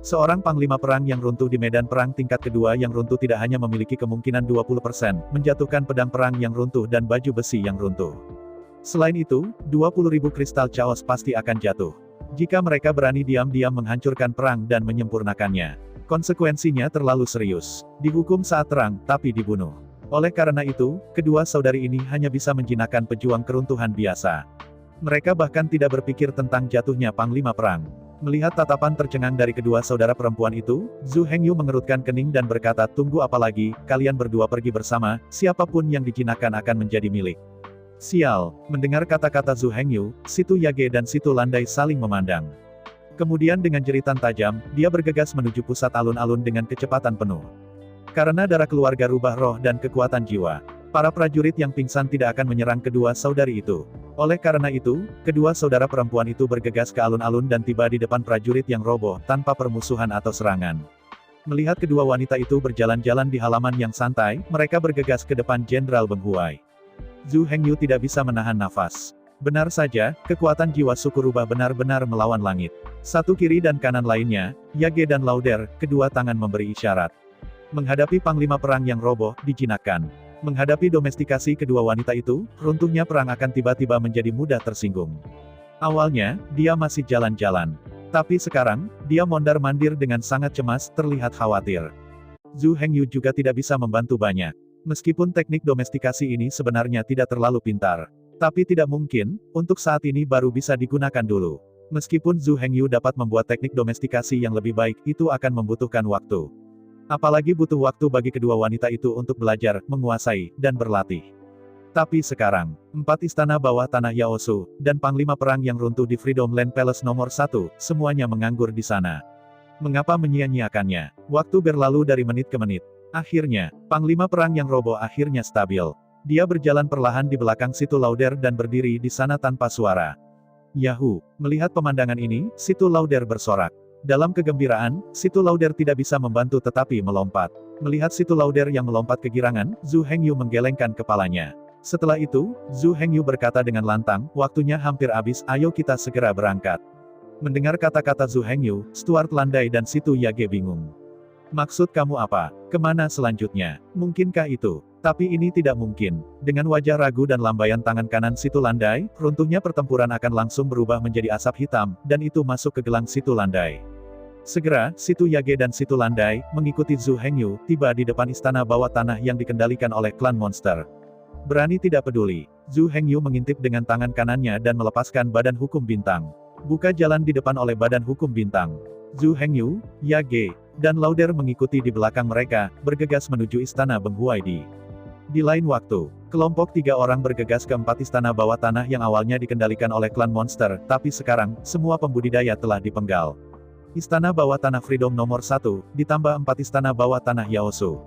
B: Seorang panglima perang yang runtuh di medan perang tingkat kedua yang runtuh tidak hanya memiliki kemungkinan 20% menjatuhkan pedang perang yang runtuh dan baju besi yang runtuh. Selain itu, 20.000 kristal chaos pasti akan jatuh. Jika mereka berani diam-diam menghancurkan perang dan menyempurnakannya. Konsekuensinya terlalu serius. Dihukum saat terang, tapi dibunuh. Oleh karena itu, kedua saudari ini hanya bisa menjinakkan pejuang keruntuhan biasa. Mereka bahkan tidak berpikir tentang jatuhnya panglima perang. Melihat tatapan tercengang dari kedua saudara perempuan itu, Zhu Hengyu mengerutkan kening dan berkata, tunggu apa lagi, kalian berdua pergi bersama, siapapun yang dijinakkan akan menjadi milik. Sial, mendengar kata-kata Zhu Hengyu, Situ Yage dan Situ Landai saling memandang. Kemudian dengan jeritan tajam, dia bergegas menuju pusat alun-alun dengan kecepatan penuh. Karena darah keluarga rubah roh dan kekuatan jiwa, para prajurit yang pingsan tidak akan menyerang kedua saudari itu. Oleh karena itu, kedua saudara perempuan itu bergegas ke alun-alun dan tiba di depan prajurit yang roboh tanpa permusuhan atau serangan. Melihat kedua wanita itu berjalan-jalan di halaman yang santai, mereka bergegas ke depan Jenderal Beng Huai. Zhu Hengyu tidak bisa menahan nafas. Benar saja, kekuatan jiwa suku rubah benar-benar melawan langit. Satu kiri dan kanan lainnya, Yage dan Lauder, kedua tangan memberi isyarat. Menghadapi panglima perang yang roboh, dijinakkan. Menghadapi domestikasi kedua wanita itu, runtuhnya perang akan tiba-tiba menjadi mudah tersinggung. Awalnya, dia masih jalan-jalan. Tapi sekarang, dia mondar-mandir dengan sangat cemas, terlihat khawatir. Zhu Hengyu juga tidak bisa membantu banyak. Meskipun teknik domestikasi ini sebenarnya tidak terlalu pintar. Tapi tidak mungkin, untuk saat ini baru bisa digunakan dulu. Meskipun Zhu Hengyu dapat membuat teknik domestikasi yang lebih baik, itu akan membutuhkan waktu. Apalagi butuh waktu bagi kedua wanita itu untuk belajar, menguasai, dan berlatih. Tapi sekarang, 4 istana bawah tanah Yaosu, dan panglima perang yang runtuh di Freedom Land Palace nomor 1, semuanya menganggur di sana. Mengapa menyia-nyiakannya? Waktu berlalu dari menit ke menit. Akhirnya, panglima perang yang roboh akhirnya stabil. Dia berjalan perlahan di belakang Situ Lauder dan berdiri di sana tanpa suara. Yahoo! Melihat pemandangan ini, Situ Lauder bersorak. Dalam kegembiraan, Situ Lauder tidak bisa membantu tetapi melompat. Melihat Situ Lauder yang melompat kegirangan, Zhu Hengyu menggelengkan kepalanya. Setelah itu, Zhu Hengyu berkata dengan lantang, waktunya hampir habis, ayo kita segera berangkat. Mendengar kata-kata Zhu Hengyu, Stuart Landai dan Situ Yage bingung. Maksud kamu apa? Kemana selanjutnya? Mungkinkah itu? Tapi ini tidak mungkin. Dengan wajah ragu dan lambaian tangan kanan Situ Landai, runtuhnya pertempuran akan langsung berubah menjadi asap hitam, dan itu masuk ke gelang Situ Landai. Segera, Situ Yage dan Situ Landai, mengikuti Zhu Hengyu, tiba di depan istana bawah tanah yang dikendalikan oleh klan monster. Berani tidak peduli, Zhu Hengyu mengintip dengan tangan kanannya dan melepaskan badan hukum bintang. Buka jalan di depan oleh badan hukum bintang. Zhu Hengyu, Yage, dan Lauder mengikuti di belakang mereka, bergegas menuju istana Beng Huai Di lain waktu, kelompok 3 orang bergegas ke 4 istana bawah tanah yang awalnya dikendalikan oleh klan monster, tapi sekarang, semua pembudidaya telah dipenggal. Istana bawah tanah Freedom nomor 1, ditambah 4 istana bawah tanah Yaosu.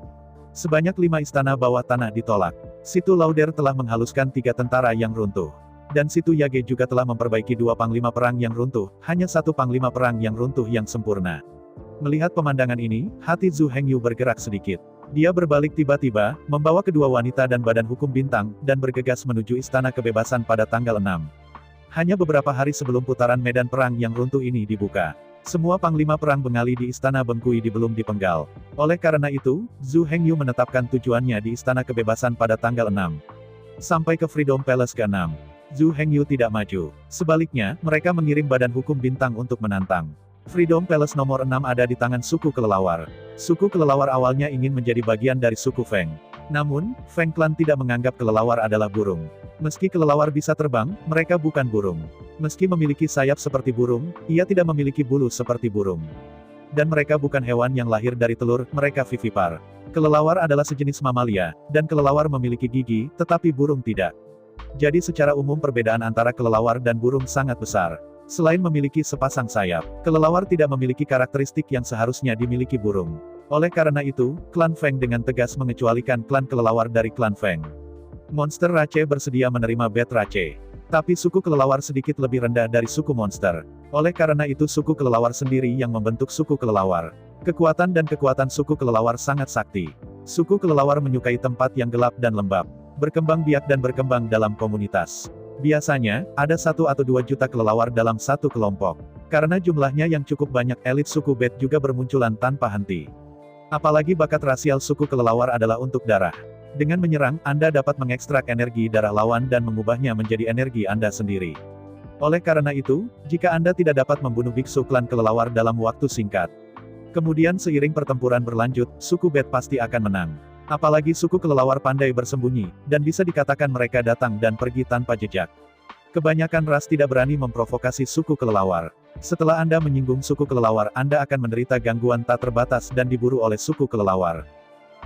B: Sebanyak 5 istana bawah tanah ditolak. Situ Lauder telah menghaluskan 3 tentara yang runtuh. Dan Situ Yage juga telah memperbaiki 2 panglima perang yang runtuh, hanya 1 panglima perang yang runtuh yang sempurna. Melihat pemandangan ini, hati Zhu Hengyu bergerak sedikit. Dia berbalik tiba-tiba, membawa kedua wanita dan badan hukum bintang, dan bergegas menuju Istana Kebebasan pada tanggal 6. Hanya beberapa hari sebelum putaran medan perang yang runtuh ini dibuka. Semua panglima perang Bengali di Istana Beng Kui belum dipenggal. Oleh karena itu, Zhu Hengyu menetapkan tujuannya di Istana Kebebasan pada tanggal 6. Sampai ke Freedom Palace ke-6. Zhu Hengyu tidak maju. Sebaliknya, mereka mengirim badan hukum bintang untuk menantang. Freedom Palace nomor 6 ada di tangan suku kelelawar. Suku kelelawar awalnya ingin menjadi bagian dari suku Feng. Namun, Feng Clan tidak menganggap kelelawar adalah burung. Meski kelelawar bisa terbang, mereka bukan burung. Meski memiliki sayap seperti burung, ia tidak memiliki bulu seperti burung. Dan mereka bukan hewan yang lahir dari telur, mereka vivipar. Kelelawar adalah sejenis mamalia, dan kelelawar memiliki gigi, tetapi burung tidak. Jadi secara umum perbedaan antara kelelawar dan burung sangat besar. Selain memiliki sepasang sayap, kelelawar tidak memiliki karakteristik yang seharusnya dimiliki burung. Oleh karena itu, klan Feng dengan tegas mengecualikan klan kelelawar dari klan Feng. Monster Rache bersedia menerima Bet Rache. Tapi suku kelelawar sedikit lebih rendah dari suku monster. Oleh karena itu suku kelelawar sendiri yang membentuk suku kelelawar. Kekuatan dan kekuatan suku kelelawar sangat sakti. Suku kelelawar menyukai tempat yang gelap dan lembab. Berkembang biak dan berkembang dalam komunitas. Biasanya, ada 1 atau 2 juta kelelawar dalam satu kelompok. Karena jumlahnya yang cukup banyak, elit suku Bet juga bermunculan tanpa henti. Apalagi bakat rasial suku kelelawar adalah untuk darah. Dengan menyerang, Anda dapat mengekstrak energi darah lawan dan mengubahnya menjadi energi Anda sendiri. Oleh karena itu, jika Anda tidak dapat membunuh biksu klan kelelawar dalam waktu singkat, kemudian seiring pertempuran berlanjut, suku Bet pasti akan menang. Apalagi suku kelelawar pandai bersembunyi, dan bisa dikatakan mereka datang dan pergi tanpa jejak. Kebanyakan ras tidak berani memprovokasi suku kelelawar. Setelah Anda menyinggung suku kelelawar, Anda akan menderita gangguan tak terbatas dan diburu oleh suku kelelawar.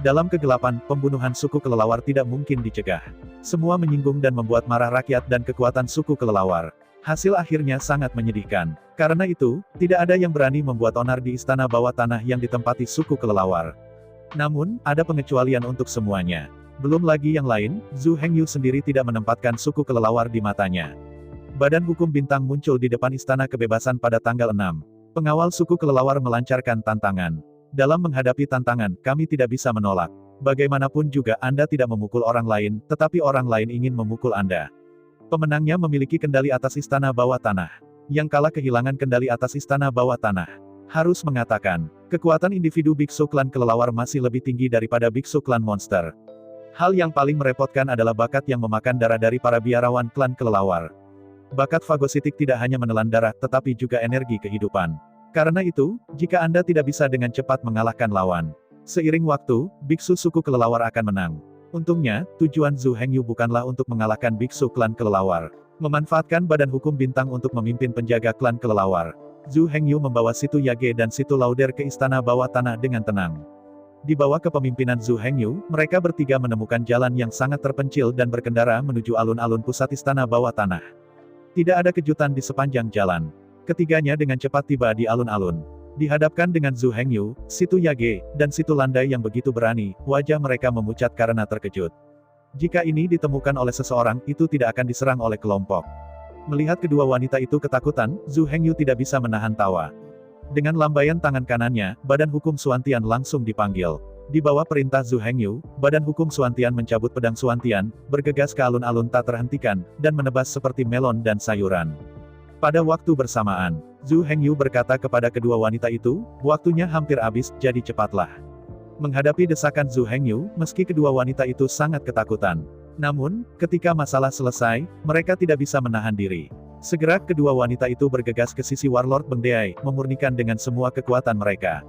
B: Dalam kegelapan, pembunuhan suku kelelawar tidak mungkin dicegah. Semua menyinggung dan membuat marah rakyat dan kekuatan suku kelelawar. Hasil akhirnya sangat menyedihkan. Karena itu, tidak ada yang berani membuat onar di istana bawah tanah yang ditempati suku kelelawar. Namun, ada pengecualian untuk semuanya. Belum lagi yang lain, Zhu Hengyu sendiri tidak menempatkan suku kelelawar di matanya. Badan Hukum Bintang muncul di depan Istana Kebebasan pada tanggal 6. Pengawal suku kelelawar melancarkan tantangan. Dalam menghadapi tantangan, kami tidak bisa menolak. Bagaimanapun juga Anda tidak memukul orang lain, tetapi orang lain ingin memukul Anda. Pemenangnya memiliki kendali atas istana bawah tanah. Yang kalah kehilangan kendali atas istana bawah tanah. Harus mengatakan, kekuatan individu biksu klan kelelawar masih lebih tinggi daripada biksu klan monster. Hal yang paling merepotkan adalah bakat yang memakan darah dari para biarawan klan kelelawar. Bakat fagositik tidak hanya menelan darah, tetapi juga energi kehidupan. Karena itu, jika Anda tidak bisa dengan cepat mengalahkan lawan, seiring waktu, biksu suku kelelawar akan menang. Untungnya, tujuan Zhu Hengyu bukanlah untuk mengalahkan biksu klan kelelawar. Memanfaatkan badan hukum bintang untuk memimpin penjaga klan kelelawar. Zhu Hengyu membawa Situ Yage dan Situ Lauder ke istana bawah tanah dengan tenang. Di bawah kepemimpinan Zhu Hengyu, mereka bertiga menemukan jalan yang sangat terpencil dan berkendara menuju alun-alun pusat istana bawah tanah. Tidak ada kejutan di sepanjang jalan. Ketiganya dengan cepat tiba di alun-alun. Dihadapkan dengan Zhu Hengyu, Situ Yage, dan Situ Landai yang begitu berani, wajah mereka memucat karena terkejut. Jika ini ditemukan oleh seseorang, itu tidak akan diserang oleh kelompok. Melihat kedua wanita itu ketakutan, Zhu Hengyu tidak bisa menahan tawa. Dengan lambaian tangan kanannya, Badan Hukum Suantian langsung dipanggil. Di bawah perintah Zhu Hengyu, Badan Hukum Suantian mencabut pedang Suantian, bergegas ke alun-alun tak terhentikan, dan menebas seperti melon dan sayuran. Pada waktu bersamaan, Zhu Hengyu berkata kepada kedua wanita itu, waktunya hampir habis, jadi cepatlah. Menghadapi desakan Zhu Hengyu, meski kedua wanita itu sangat ketakutan. Namun, ketika masalah selesai, mereka tidak bisa menahan diri. Segera kedua wanita itu bergegas ke sisi Warlord Bengdeai, memurnikan dengan semua kekuatan mereka.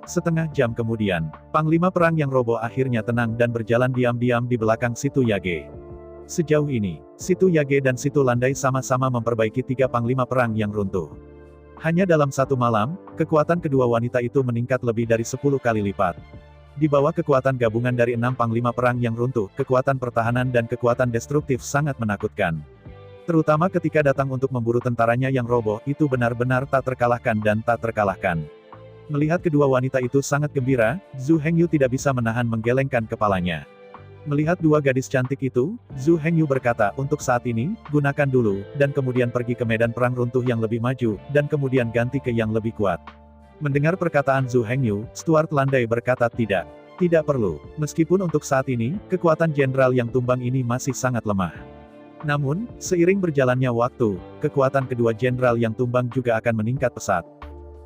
B: Setengah jam kemudian, Panglima Perang yang roboh akhirnya tenang dan berjalan diam-diam di belakang Situ Yage. Sejauh ini, Situ Yage dan Situ Landai sama-sama memperbaiki 3 Panglima Perang yang runtuh. Hanya dalam satu malam, kekuatan kedua wanita itu meningkat lebih dari 10 kali lipat. Di bawah kekuatan gabungan dari 6 panglima perang yang runtuh, kekuatan pertahanan dan kekuatan destruktif sangat menakutkan. Terutama ketika datang untuk memburu tentaranya yang roboh, itu benar-benar tak terkalahkan dan tak terkalahkan. Melihat kedua wanita itu sangat gembira, Zhu Hengyu tidak bisa menahan menggelengkan kepalanya. Melihat dua gadis cantik itu, Zhu Hengyu berkata, untuk saat ini, gunakan dulu, dan kemudian pergi ke medan perang runtuh yang lebih maju, dan kemudian ganti ke yang lebih kuat. Mendengar perkataan Zhu Hengyu, Stuart Landai berkata tidak. Tidak perlu. Meskipun untuk saat ini, kekuatan jenderal yang tumbang ini masih sangat lemah. Namun, seiring berjalannya waktu, kekuatan kedua jenderal yang tumbang juga akan meningkat pesat.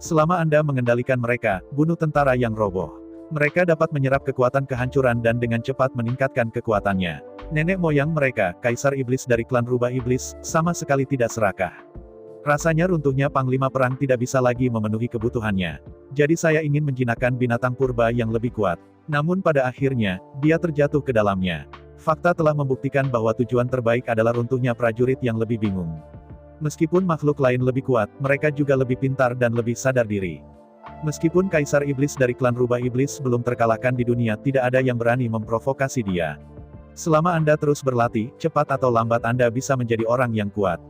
B: Selama Anda mengendalikan mereka, bunuh tentara yang roboh. Mereka dapat menyerap kekuatan kehancuran dan dengan cepat meningkatkan kekuatannya. Nenek moyang mereka, Kaisar Iblis dari klan Rubah Iblis, sama sekali tidak serakah. Rasanya runtuhnya Panglima Perang tidak bisa lagi memenuhi kebutuhannya. Jadi saya ingin menjinakkan binatang purba yang lebih kuat. Namun pada akhirnya, dia terjatuh ke dalamnya. Fakta telah membuktikan bahwa tujuan terbaik adalah runtuhnya prajurit yang lebih bingung. Meskipun makhluk lain lebih kuat, mereka juga lebih pintar dan lebih sadar diri. Meskipun Kaisar Iblis dari klan Rubah Iblis belum terkalahkan di dunia, tidak ada yang berani memprovokasi dia. Selama Anda terus berlatih, cepat atau lambat Anda bisa menjadi orang yang kuat.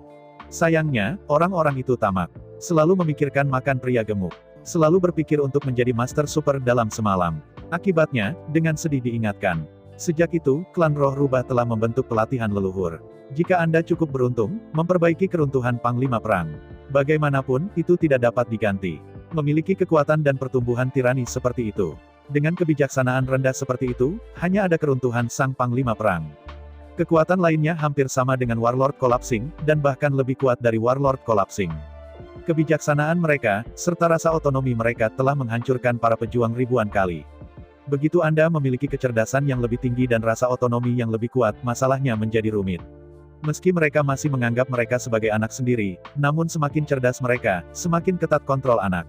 B: Sayangnya, orang-orang itu tamak. Selalu memikirkan makan pria gemuk. Selalu berpikir untuk menjadi master super dalam semalam. Akibatnya, dengan sedih diingatkan. Sejak itu, klan Roh Rubah telah membentuk pelatihan leluhur. Jika Anda cukup beruntung, memperbaiki keruntuhan Panglima Perang. Bagaimanapun, itu tidak dapat diganti. Memiliki kekuatan dan pertumbuhan tirani seperti itu. Dengan kebijaksanaan rendah seperti itu, hanya ada keruntuhan sang Panglima Perang. Kekuatan lainnya hampir sama dengan Warlord Collapsing, dan bahkan lebih kuat dari Warlord Collapsing. Kebijaksanaan mereka, serta rasa otonomi mereka telah menghancurkan para pejuang ribuan kali. Begitu Anda memiliki kecerdasan yang lebih tinggi dan rasa otonomi yang lebih kuat, masalahnya menjadi rumit. Meski mereka masih menganggap mereka sebagai anak sendiri, namun semakin cerdas mereka, semakin ketat kontrol anak.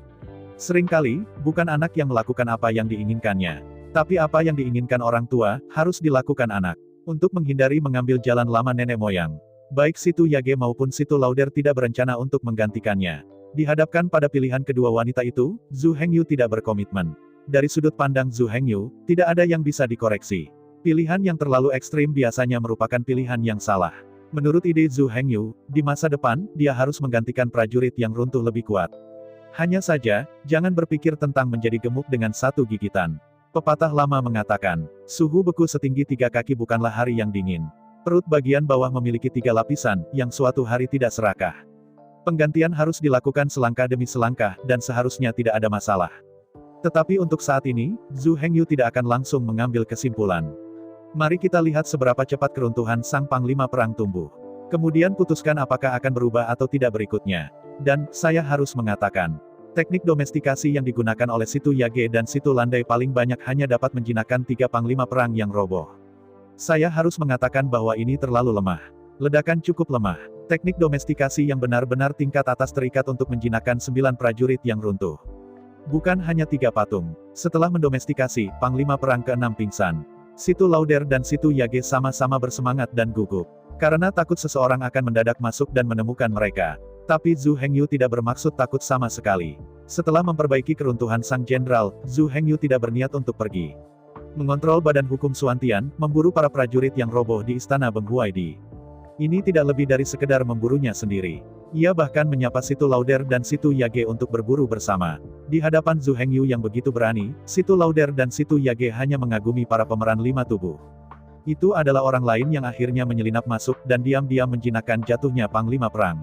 B: Seringkali, bukan anak yang melakukan apa yang diinginkannya. Tapi apa yang diinginkan orang tua, harus dilakukan anak. Untuk menghindari mengambil jalan lama nenek moyang. Baik Situ Yage maupun Situ Lauder tidak berencana untuk menggantikannya. Dihadapkan pada pilihan kedua wanita itu, Zhu Hengyu tidak berkomitmen. Dari sudut pandang Zhu Hengyu, tidak ada yang bisa dikoreksi. Pilihan yang terlalu ekstrim biasanya merupakan pilihan yang salah. Menurut ide Zhu Hengyu, di masa depan, dia harus menggantikan prajurit yang runtuh lebih kuat. Hanya saja, jangan berpikir tentang menjadi gemuk dengan satu gigitan. Pepatah lama mengatakan, suhu beku setinggi 3 kaki bukanlah hari yang dingin. Perut bagian bawah memiliki 3 lapisan, yang suatu hari tidak serakah. Penggantian harus dilakukan selangkah demi selangkah, dan seharusnya tidak ada masalah. Tetapi untuk saat ini, Zhu Hengyu tidak akan langsung mengambil kesimpulan. Mari kita lihat seberapa cepat keruntuhan sang panglima perang tumbuh. Kemudian putuskan apakah akan berubah atau tidak berikutnya. Dan, saya harus mengatakan, teknik domestikasi yang digunakan oleh Situ Yage dan Situ Landai paling banyak hanya dapat menjinakkan 3 panglima perang yang roboh. Saya harus mengatakan bahwa ini terlalu lemah. Ledakan cukup lemah. Teknik domestikasi yang benar-benar tingkat atas terikat untuk menjinakkan 9 prajurit yang runtuh. Bukan hanya 3 patung. Setelah mendomestikasi, panglima perang ke-6 pingsan. Situ Lauder dan Situ Yage sama-sama bersemangat dan gugup. Karena takut seseorang akan mendadak masuk dan menemukan mereka. Tapi Zhu Hengyu tidak bermaksud takut sama sekali. Setelah memperbaiki keruntuhan sang jenderal, Zhu Hengyu tidak berniat untuk pergi. Mengontrol badan hukum Suantian, memburu para prajurit yang roboh di istana Beng Huaidi. Ini tidak lebih dari sekedar memburunya sendiri. Ia bahkan menyapa Situ Lauder dan Situ Yage untuk berburu bersama. Di hadapan Zhu Hengyu yang begitu berani, Situ Lauder dan Situ Yage hanya mengagumi para pemeran 5 tubuh. Itu adalah orang lain yang akhirnya menyelinap masuk dan diam-diam menjinakkan jatuhnya panglima perang.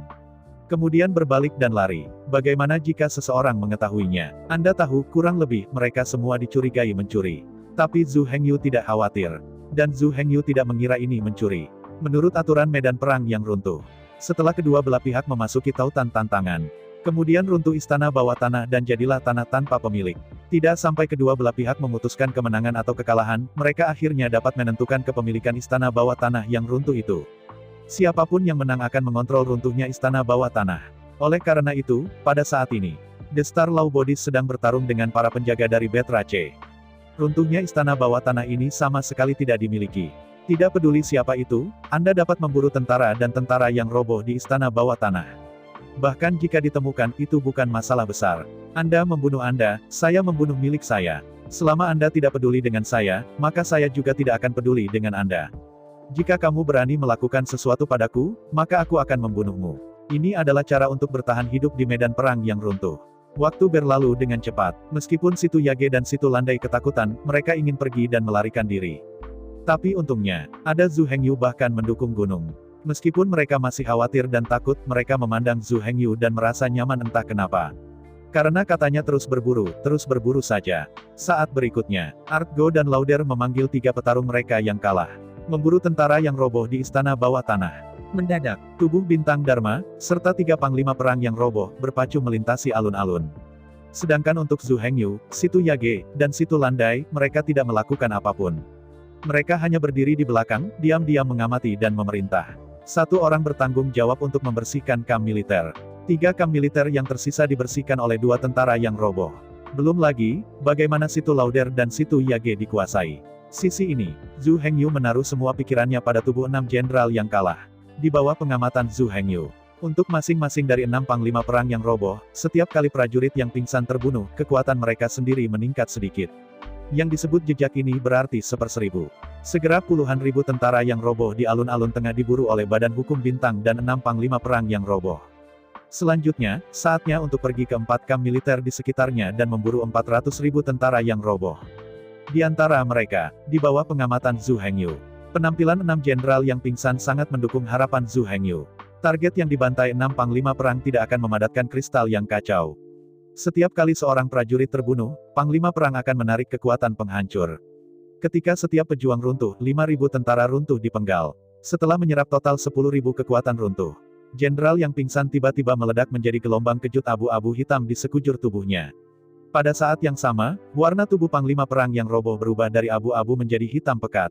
B: Kemudian berbalik dan lari. Bagaimana jika seseorang mengetahuinya? Anda tahu, kurang lebih, mereka semua dicurigai mencuri. Tapi Zhu Hengyu tidak khawatir. Dan Zhu Hengyu tidak mengira ini mencuri. Menurut aturan medan perang yang runtuh. Setelah kedua belah pihak memasuki tautan tantangan. Kemudian runtuh istana bawah tanah dan jadilah tanah tanpa pemilik. Tidak sampai kedua belah pihak memutuskan kemenangan atau kekalahan, mereka akhirnya dapat menentukan kepemilikan istana bawah tanah yang runtuh itu. Siapapun yang menang akan mengontrol runtuhnya istana bawah tanah. Oleh karena itu, pada saat ini, The Star Law Bodies sedang bertarung dengan para penjaga dari Betrace. Runtuhnya istana bawah tanah ini sama sekali tidak dimiliki. Tidak peduli siapa itu, Anda dapat memburu tentara dan tentara yang roboh di istana bawah tanah. Bahkan jika ditemukan, itu bukan masalah besar. Anda membunuh Anda, saya membunuh milik saya. Selama Anda tidak peduli dengan saya, maka saya juga tidak akan peduli dengan Anda. Jika kamu berani melakukan sesuatu padaku, maka aku akan membunuhmu. Ini adalah cara untuk bertahan hidup di medan perang yang runtuh. Waktu berlalu dengan cepat. Meskipun Situ Yage dan Situ Landai ketakutan, mereka ingin pergi dan melarikan diri. Tapi untungnya, ada Zhu Hengyu bahkan mendukung gunung. Meskipun mereka masih khawatir dan takut, mereka memandang Zhu Hengyu dan merasa nyaman entah kenapa. Karena katanya terus berburu saja. Saat berikutnya, Artgo dan Lauder memanggil 3 petarung mereka yang kalah. Memburu tentara yang roboh di istana bawah tanah. Mendadak, tubuh Bintang Dharma, serta 3 panglima perang yang roboh, berpacu melintasi alun-alun. Sedangkan untuk Zhu Hengyu, Situ Yage, dan Situ Landai, mereka tidak melakukan apapun. Mereka hanya berdiri di belakang, diam-diam mengamati dan memerintah. 1 orang bertanggung jawab untuk membersihkan kamp militer. 3 kamp militer yang tersisa dibersihkan oleh 2 tentara yang roboh. Belum lagi, bagaimana Situ Lauder dan Situ Yage dikuasai. Sisi ini, Zhu Hengyu menaruh semua pikirannya pada tubuh 6 jenderal yang kalah. Di bawah pengamatan Zhu Hengyu. Untuk masing-masing dari 6 panglima perang yang roboh, setiap kali prajurit yang pingsan terbunuh, kekuatan mereka sendiri meningkat sedikit. Yang disebut jejak ini berarti 1/1000. Segera puluhan ribu tentara yang roboh di alun-alun tengah diburu oleh Badan Hukum Bintang dan 6 panglima perang yang roboh. Selanjutnya, saatnya untuk pergi ke 4 kamp militer di sekitarnya dan memburu 400.000 tentara yang roboh. Di antara mereka, di bawah pengamatan Zhu Hengyu. Penampilan 6 jenderal yang pingsan sangat mendukung harapan Zhu Hengyu. Target yang dibantai 6 panglima perang tidak akan memadatkan kristal yang kacau. Setiap kali seorang prajurit terbunuh, panglima perang akan menarik kekuatan penghancur. Ketika setiap pejuang runtuh, 5.000 tentara runtuh dipenggal. Setelah menyerap total 10.000 kekuatan runtuh, jenderal yang pingsan tiba-tiba meledak menjadi gelombang kejut abu-abu hitam di sekujur tubuhnya. Pada saat yang sama, warna tubuh Panglima Perang yang roboh berubah dari abu-abu menjadi hitam pekat.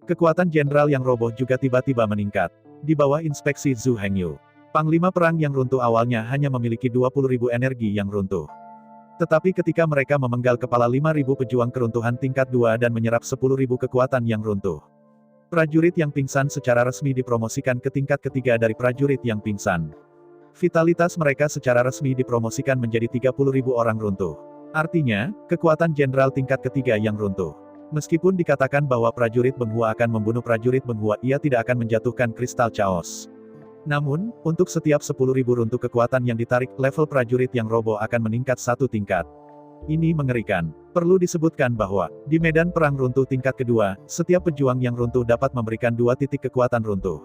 B: Kekuatan jenderal yang roboh juga tiba-tiba meningkat. Di bawah inspeksi Zhu Hengyu, Panglima Perang yang runtuh awalnya hanya memiliki 20.000 energi yang runtuh. Tetapi ketika mereka memenggal kepala 5.000 pejuang keruntuhan tingkat 2 dan menyerap 10.000 kekuatan yang runtuh, prajurit yang pingsan secara resmi dipromosikan ke tingkat ketiga dari prajurit yang pingsan. Vitalitas mereka secara resmi dipromosikan menjadi 30.000 orang runtuh. Artinya, kekuatan jenderal tingkat ketiga yang runtuh. Meskipun dikatakan bahwa prajurit Benghua akan membunuh prajurit Benghua, ia tidak akan menjatuhkan kristal chaos. Namun, untuk setiap 10.000 runtuh kekuatan yang ditarik, level prajurit yang roboh akan meningkat satu tingkat. Ini mengerikan. Perlu disebutkan bahwa, di medan perang runtuh tingkat kedua, setiap pejuang yang runtuh dapat memberikan 2 titik kekuatan runtuh.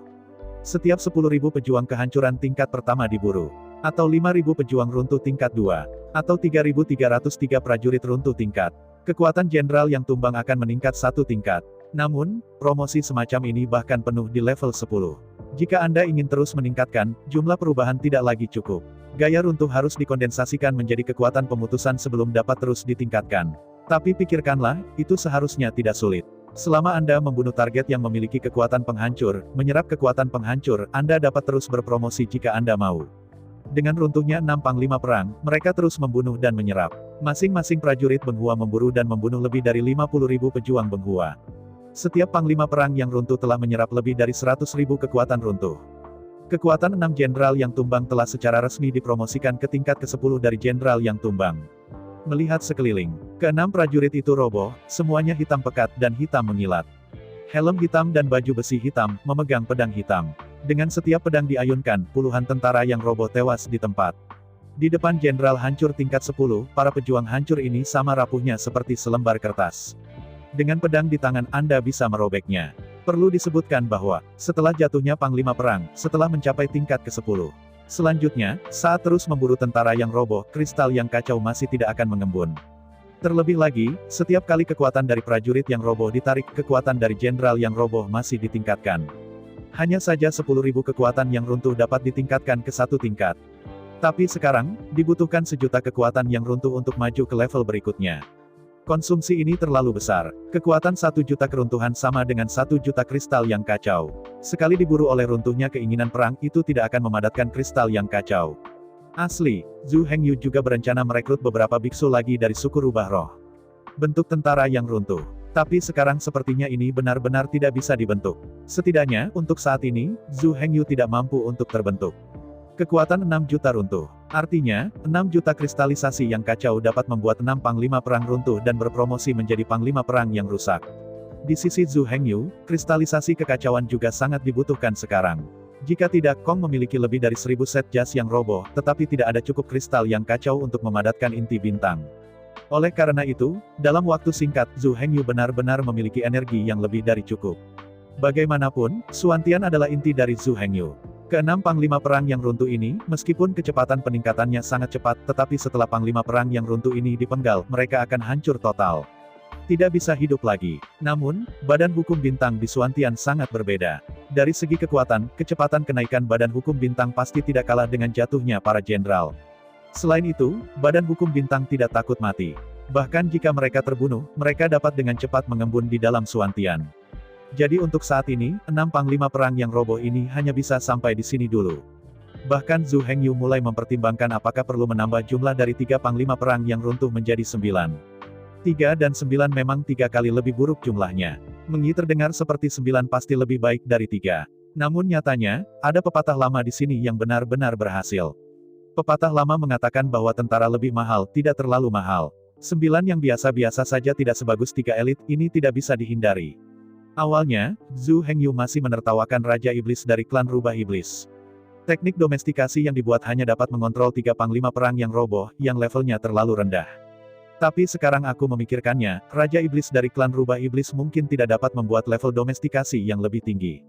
B: Setiap 10.000 pejuang kehancuran tingkat pertama diburu, atau 5.000 pejuang runtuh tingkat 2, atau 3.303 prajurit runtuh tingkat, kekuatan jenderal yang tumbang akan meningkat satu tingkat. Namun, promosi semacam ini bahkan penuh di level 10. Jika Anda ingin terus meningkatkan, jumlah perubahan tidak lagi cukup. Gaya runtuh harus dikondensasikan menjadi kekuatan pemutusan sebelum dapat terus ditingkatkan. Tapi pikirkanlah, itu seharusnya tidak sulit. Selama Anda membunuh target yang memiliki kekuatan penghancur, menyerap kekuatan penghancur, Anda dapat terus berpromosi jika Anda mau. Dengan runtuhnya 6 Panglima Perang, mereka terus membunuh dan menyerap. Masing-masing prajurit Benghua memburu dan membunuh lebih dari 50.000 pejuang Benghua. Setiap Panglima Perang yang runtuh telah menyerap lebih dari 100.000 kekuatan runtuh. Kekuatan 6 jenderal yang tumbang telah secara resmi dipromosikan ke tingkat ke-10 dari jenderal yang tumbang. Melihat sekeliling, ke-6 prajurit itu roboh, semuanya hitam pekat dan hitam mengilat. Helm hitam dan baju besi hitam, memegang pedang hitam. Dengan setiap pedang diayunkan, puluhan tentara yang roboh tewas di tempat. Di depan jenderal hancur tingkat 10, para pejuang hancur ini sama rapuhnya seperti selembar kertas. Dengan pedang di tangan Anda bisa merobeknya. Perlu disebutkan bahwa, setelah jatuhnya Panglima Perang, setelah mencapai tingkat ke-10, selanjutnya, saat terus memburu tentara yang roboh, kristal yang kacau masih tidak akan mengembun. Terlebih lagi, setiap kali kekuatan dari prajurit yang roboh ditarik, kekuatan dari jenderal yang roboh masih ditingkatkan. Hanya saja 10.000 kekuatan yang runtuh dapat ditingkatkan ke satu tingkat. Tapi sekarang, dibutuhkan 1.000.000 kekuatan yang runtuh untuk maju ke level berikutnya. Konsumsi ini terlalu besar. Kekuatan 1.000.000 keruntuhan sama dengan 1.000.000 kristal yang kacau. Sekali diburu oleh runtuhnya keinginan perang, itu tidak akan memadatkan kristal yang kacau. Asli, Zhu Hengyu juga berencana merekrut beberapa biksu lagi dari suku rubah roh. Bentuk tentara yang runtuh. Tapi sekarang sepertinya ini benar-benar tidak bisa dibentuk. Setidaknya, untuk saat ini, Zhu Hengyu tidak mampu untuk terbentuk. Kekuatan 6 juta runtuh. Artinya, 6 juta kristalisasi yang kacau dapat membuat 6 Panglima Perang runtuh dan berpromosi menjadi Panglima Perang yang rusak. Di sisi Zhu Hengyu, kristalisasi kekacauan juga sangat dibutuhkan sekarang. Jika tidak, Kong memiliki lebih dari 1.000 set jas yang roboh, tetapi tidak ada cukup kristal yang kacau untuk memadatkan inti bintang. Oleh karena itu, dalam waktu singkat, Zhu Hengyu benar-benar memiliki energi yang lebih dari cukup. Bagaimanapun, Suantian adalah inti dari Zhu Hengyu. Ke-6 Panglima Perang yang runtuh ini, meskipun kecepatan peningkatannya sangat cepat, tetapi setelah Panglima Perang yang runtuh ini dipenggal, mereka akan hancur total. Tidak bisa hidup lagi. Namun, badan hukum bintang di Suantian sangat berbeda. Dari segi kekuatan, kecepatan kenaikan badan hukum bintang pasti tidak kalah dengan jatuhnya para jenderal. Selain itu, badan hukum bintang tidak takut mati. Bahkan jika mereka terbunuh, mereka dapat dengan cepat mengembun di dalam Suantian. Jadi untuk saat ini, 6 Panglima Perang yang roboh ini hanya bisa sampai di sini dulu. Bahkan Zhu Hengyu mulai mempertimbangkan apakah perlu menambah jumlah dari 3 Panglima Perang yang runtuh menjadi 9. 3 dan 9 memang 3 kali lebih buruk jumlahnya. Mengi terdengar seperti 9 pasti lebih baik dari 3. Namun nyatanya, ada pepatah lama di sini yang benar-benar berhasil. Pepatah lama mengatakan bahwa tentara lebih mahal tidak terlalu mahal. 9 yang biasa-biasa saja tidak sebagus 3 elit, ini tidak bisa dihindari. Awalnya, Zhu Hengyu masih menertawakan Raja Iblis dari klan Rubah Iblis. Teknik domestikasi yang dibuat hanya dapat mengontrol 3 Panglima Perang yang roboh, yang levelnya terlalu rendah. Tapi sekarang aku memikirkannya, Raja Iblis dari klan Rubah Iblis mungkin tidak dapat membuat level domestikasi yang lebih tinggi.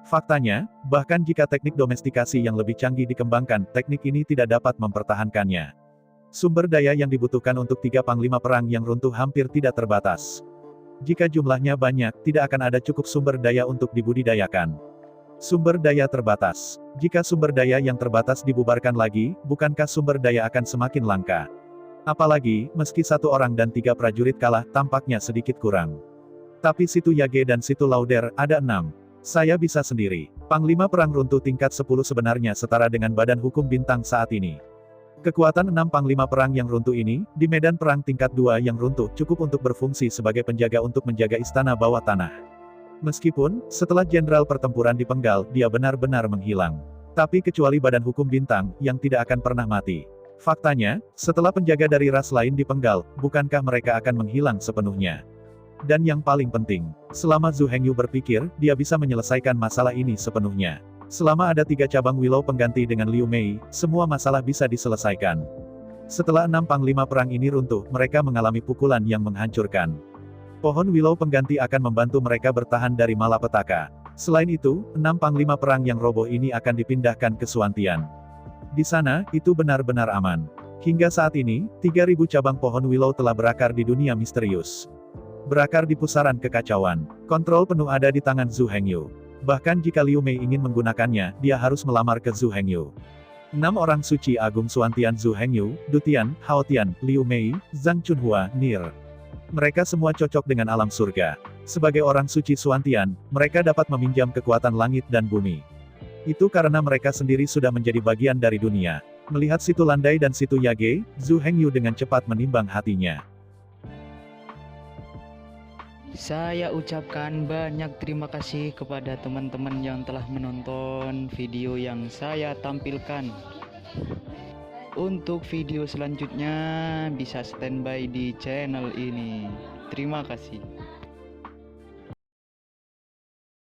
B: Faktanya, bahkan jika teknik domestikasi yang lebih canggih dikembangkan, teknik ini tidak dapat mempertahankannya. Sumber daya yang dibutuhkan untuk 3 Panglima Perang yang runtuh hampir tidak terbatas. Jika jumlahnya banyak, tidak akan ada cukup sumber daya untuk dibudidayakan. Sumber daya terbatas. Jika sumber daya yang terbatas dibubarkan lagi, bukankah sumber daya akan semakin langka? Apalagi, meski 1 orang dan 3 prajurit kalah, tampaknya sedikit kurang. Tapi situ Yage dan situ Lauder, ada 6. Saya bisa sendiri. Panglima perang runtuh tingkat 10 sebenarnya setara dengan badan hukum bintang saat ini. Kekuatan 6 panglima perang yang runtuh ini, di medan perang tingkat 2 yang runtuh cukup untuk berfungsi sebagai penjaga untuk menjaga istana bawah tanah. Meskipun, setelah jenderal pertempuran dipenggal, dia benar-benar menghilang. Tapi kecuali badan hukum bintang, yang tidak akan pernah mati. Faktanya, setelah penjaga dari ras lain dipenggal, bukankah mereka akan menghilang sepenuhnya? Dan yang paling penting, selama Zhu Hengyu berpikir, dia bisa menyelesaikan masalah ini sepenuhnya. Selama ada 3 cabang Willow pengganti dengan Liu Mei, semua masalah bisa diselesaikan. Setelah 6 panglima perang ini runtuh, mereka mengalami pukulan yang menghancurkan. Pohon Willow pengganti akan membantu mereka bertahan dari malapetaka. Selain itu, 6 panglima perang yang roboh ini akan dipindahkan ke Suantian. Di sana, itu benar-benar aman. Hingga saat ini, 3.000 cabang pohon Willow telah berakar di dunia misterius. Berakar di pusaran kekacauan. Kontrol penuh ada di tangan Zhu Hengyu. Bahkan jika Liu Mei ingin menggunakannya, dia harus melamar ke Zhu Hengyu. 6 orang suci agung Suantian Zhu Hengyu, Du Tian, Hao Tian, Liu Mei, Zhang Chunhua, Nir. Mereka semua cocok dengan alam surga. Sebagai orang suci Suantian, mereka dapat meminjam kekuatan langit dan bumi. Itu karena mereka sendiri sudah menjadi bagian dari dunia. Melihat situ Landai dan situ Yage, Zhu Hengyu dengan cepat menimbang hatinya.
A: Saya ucapkan banyak terima kasih kepada teman-teman yang telah menonton video yang saya tampilkan. Untuk video selanjutnya bisa standby di channel ini. Terima kasih.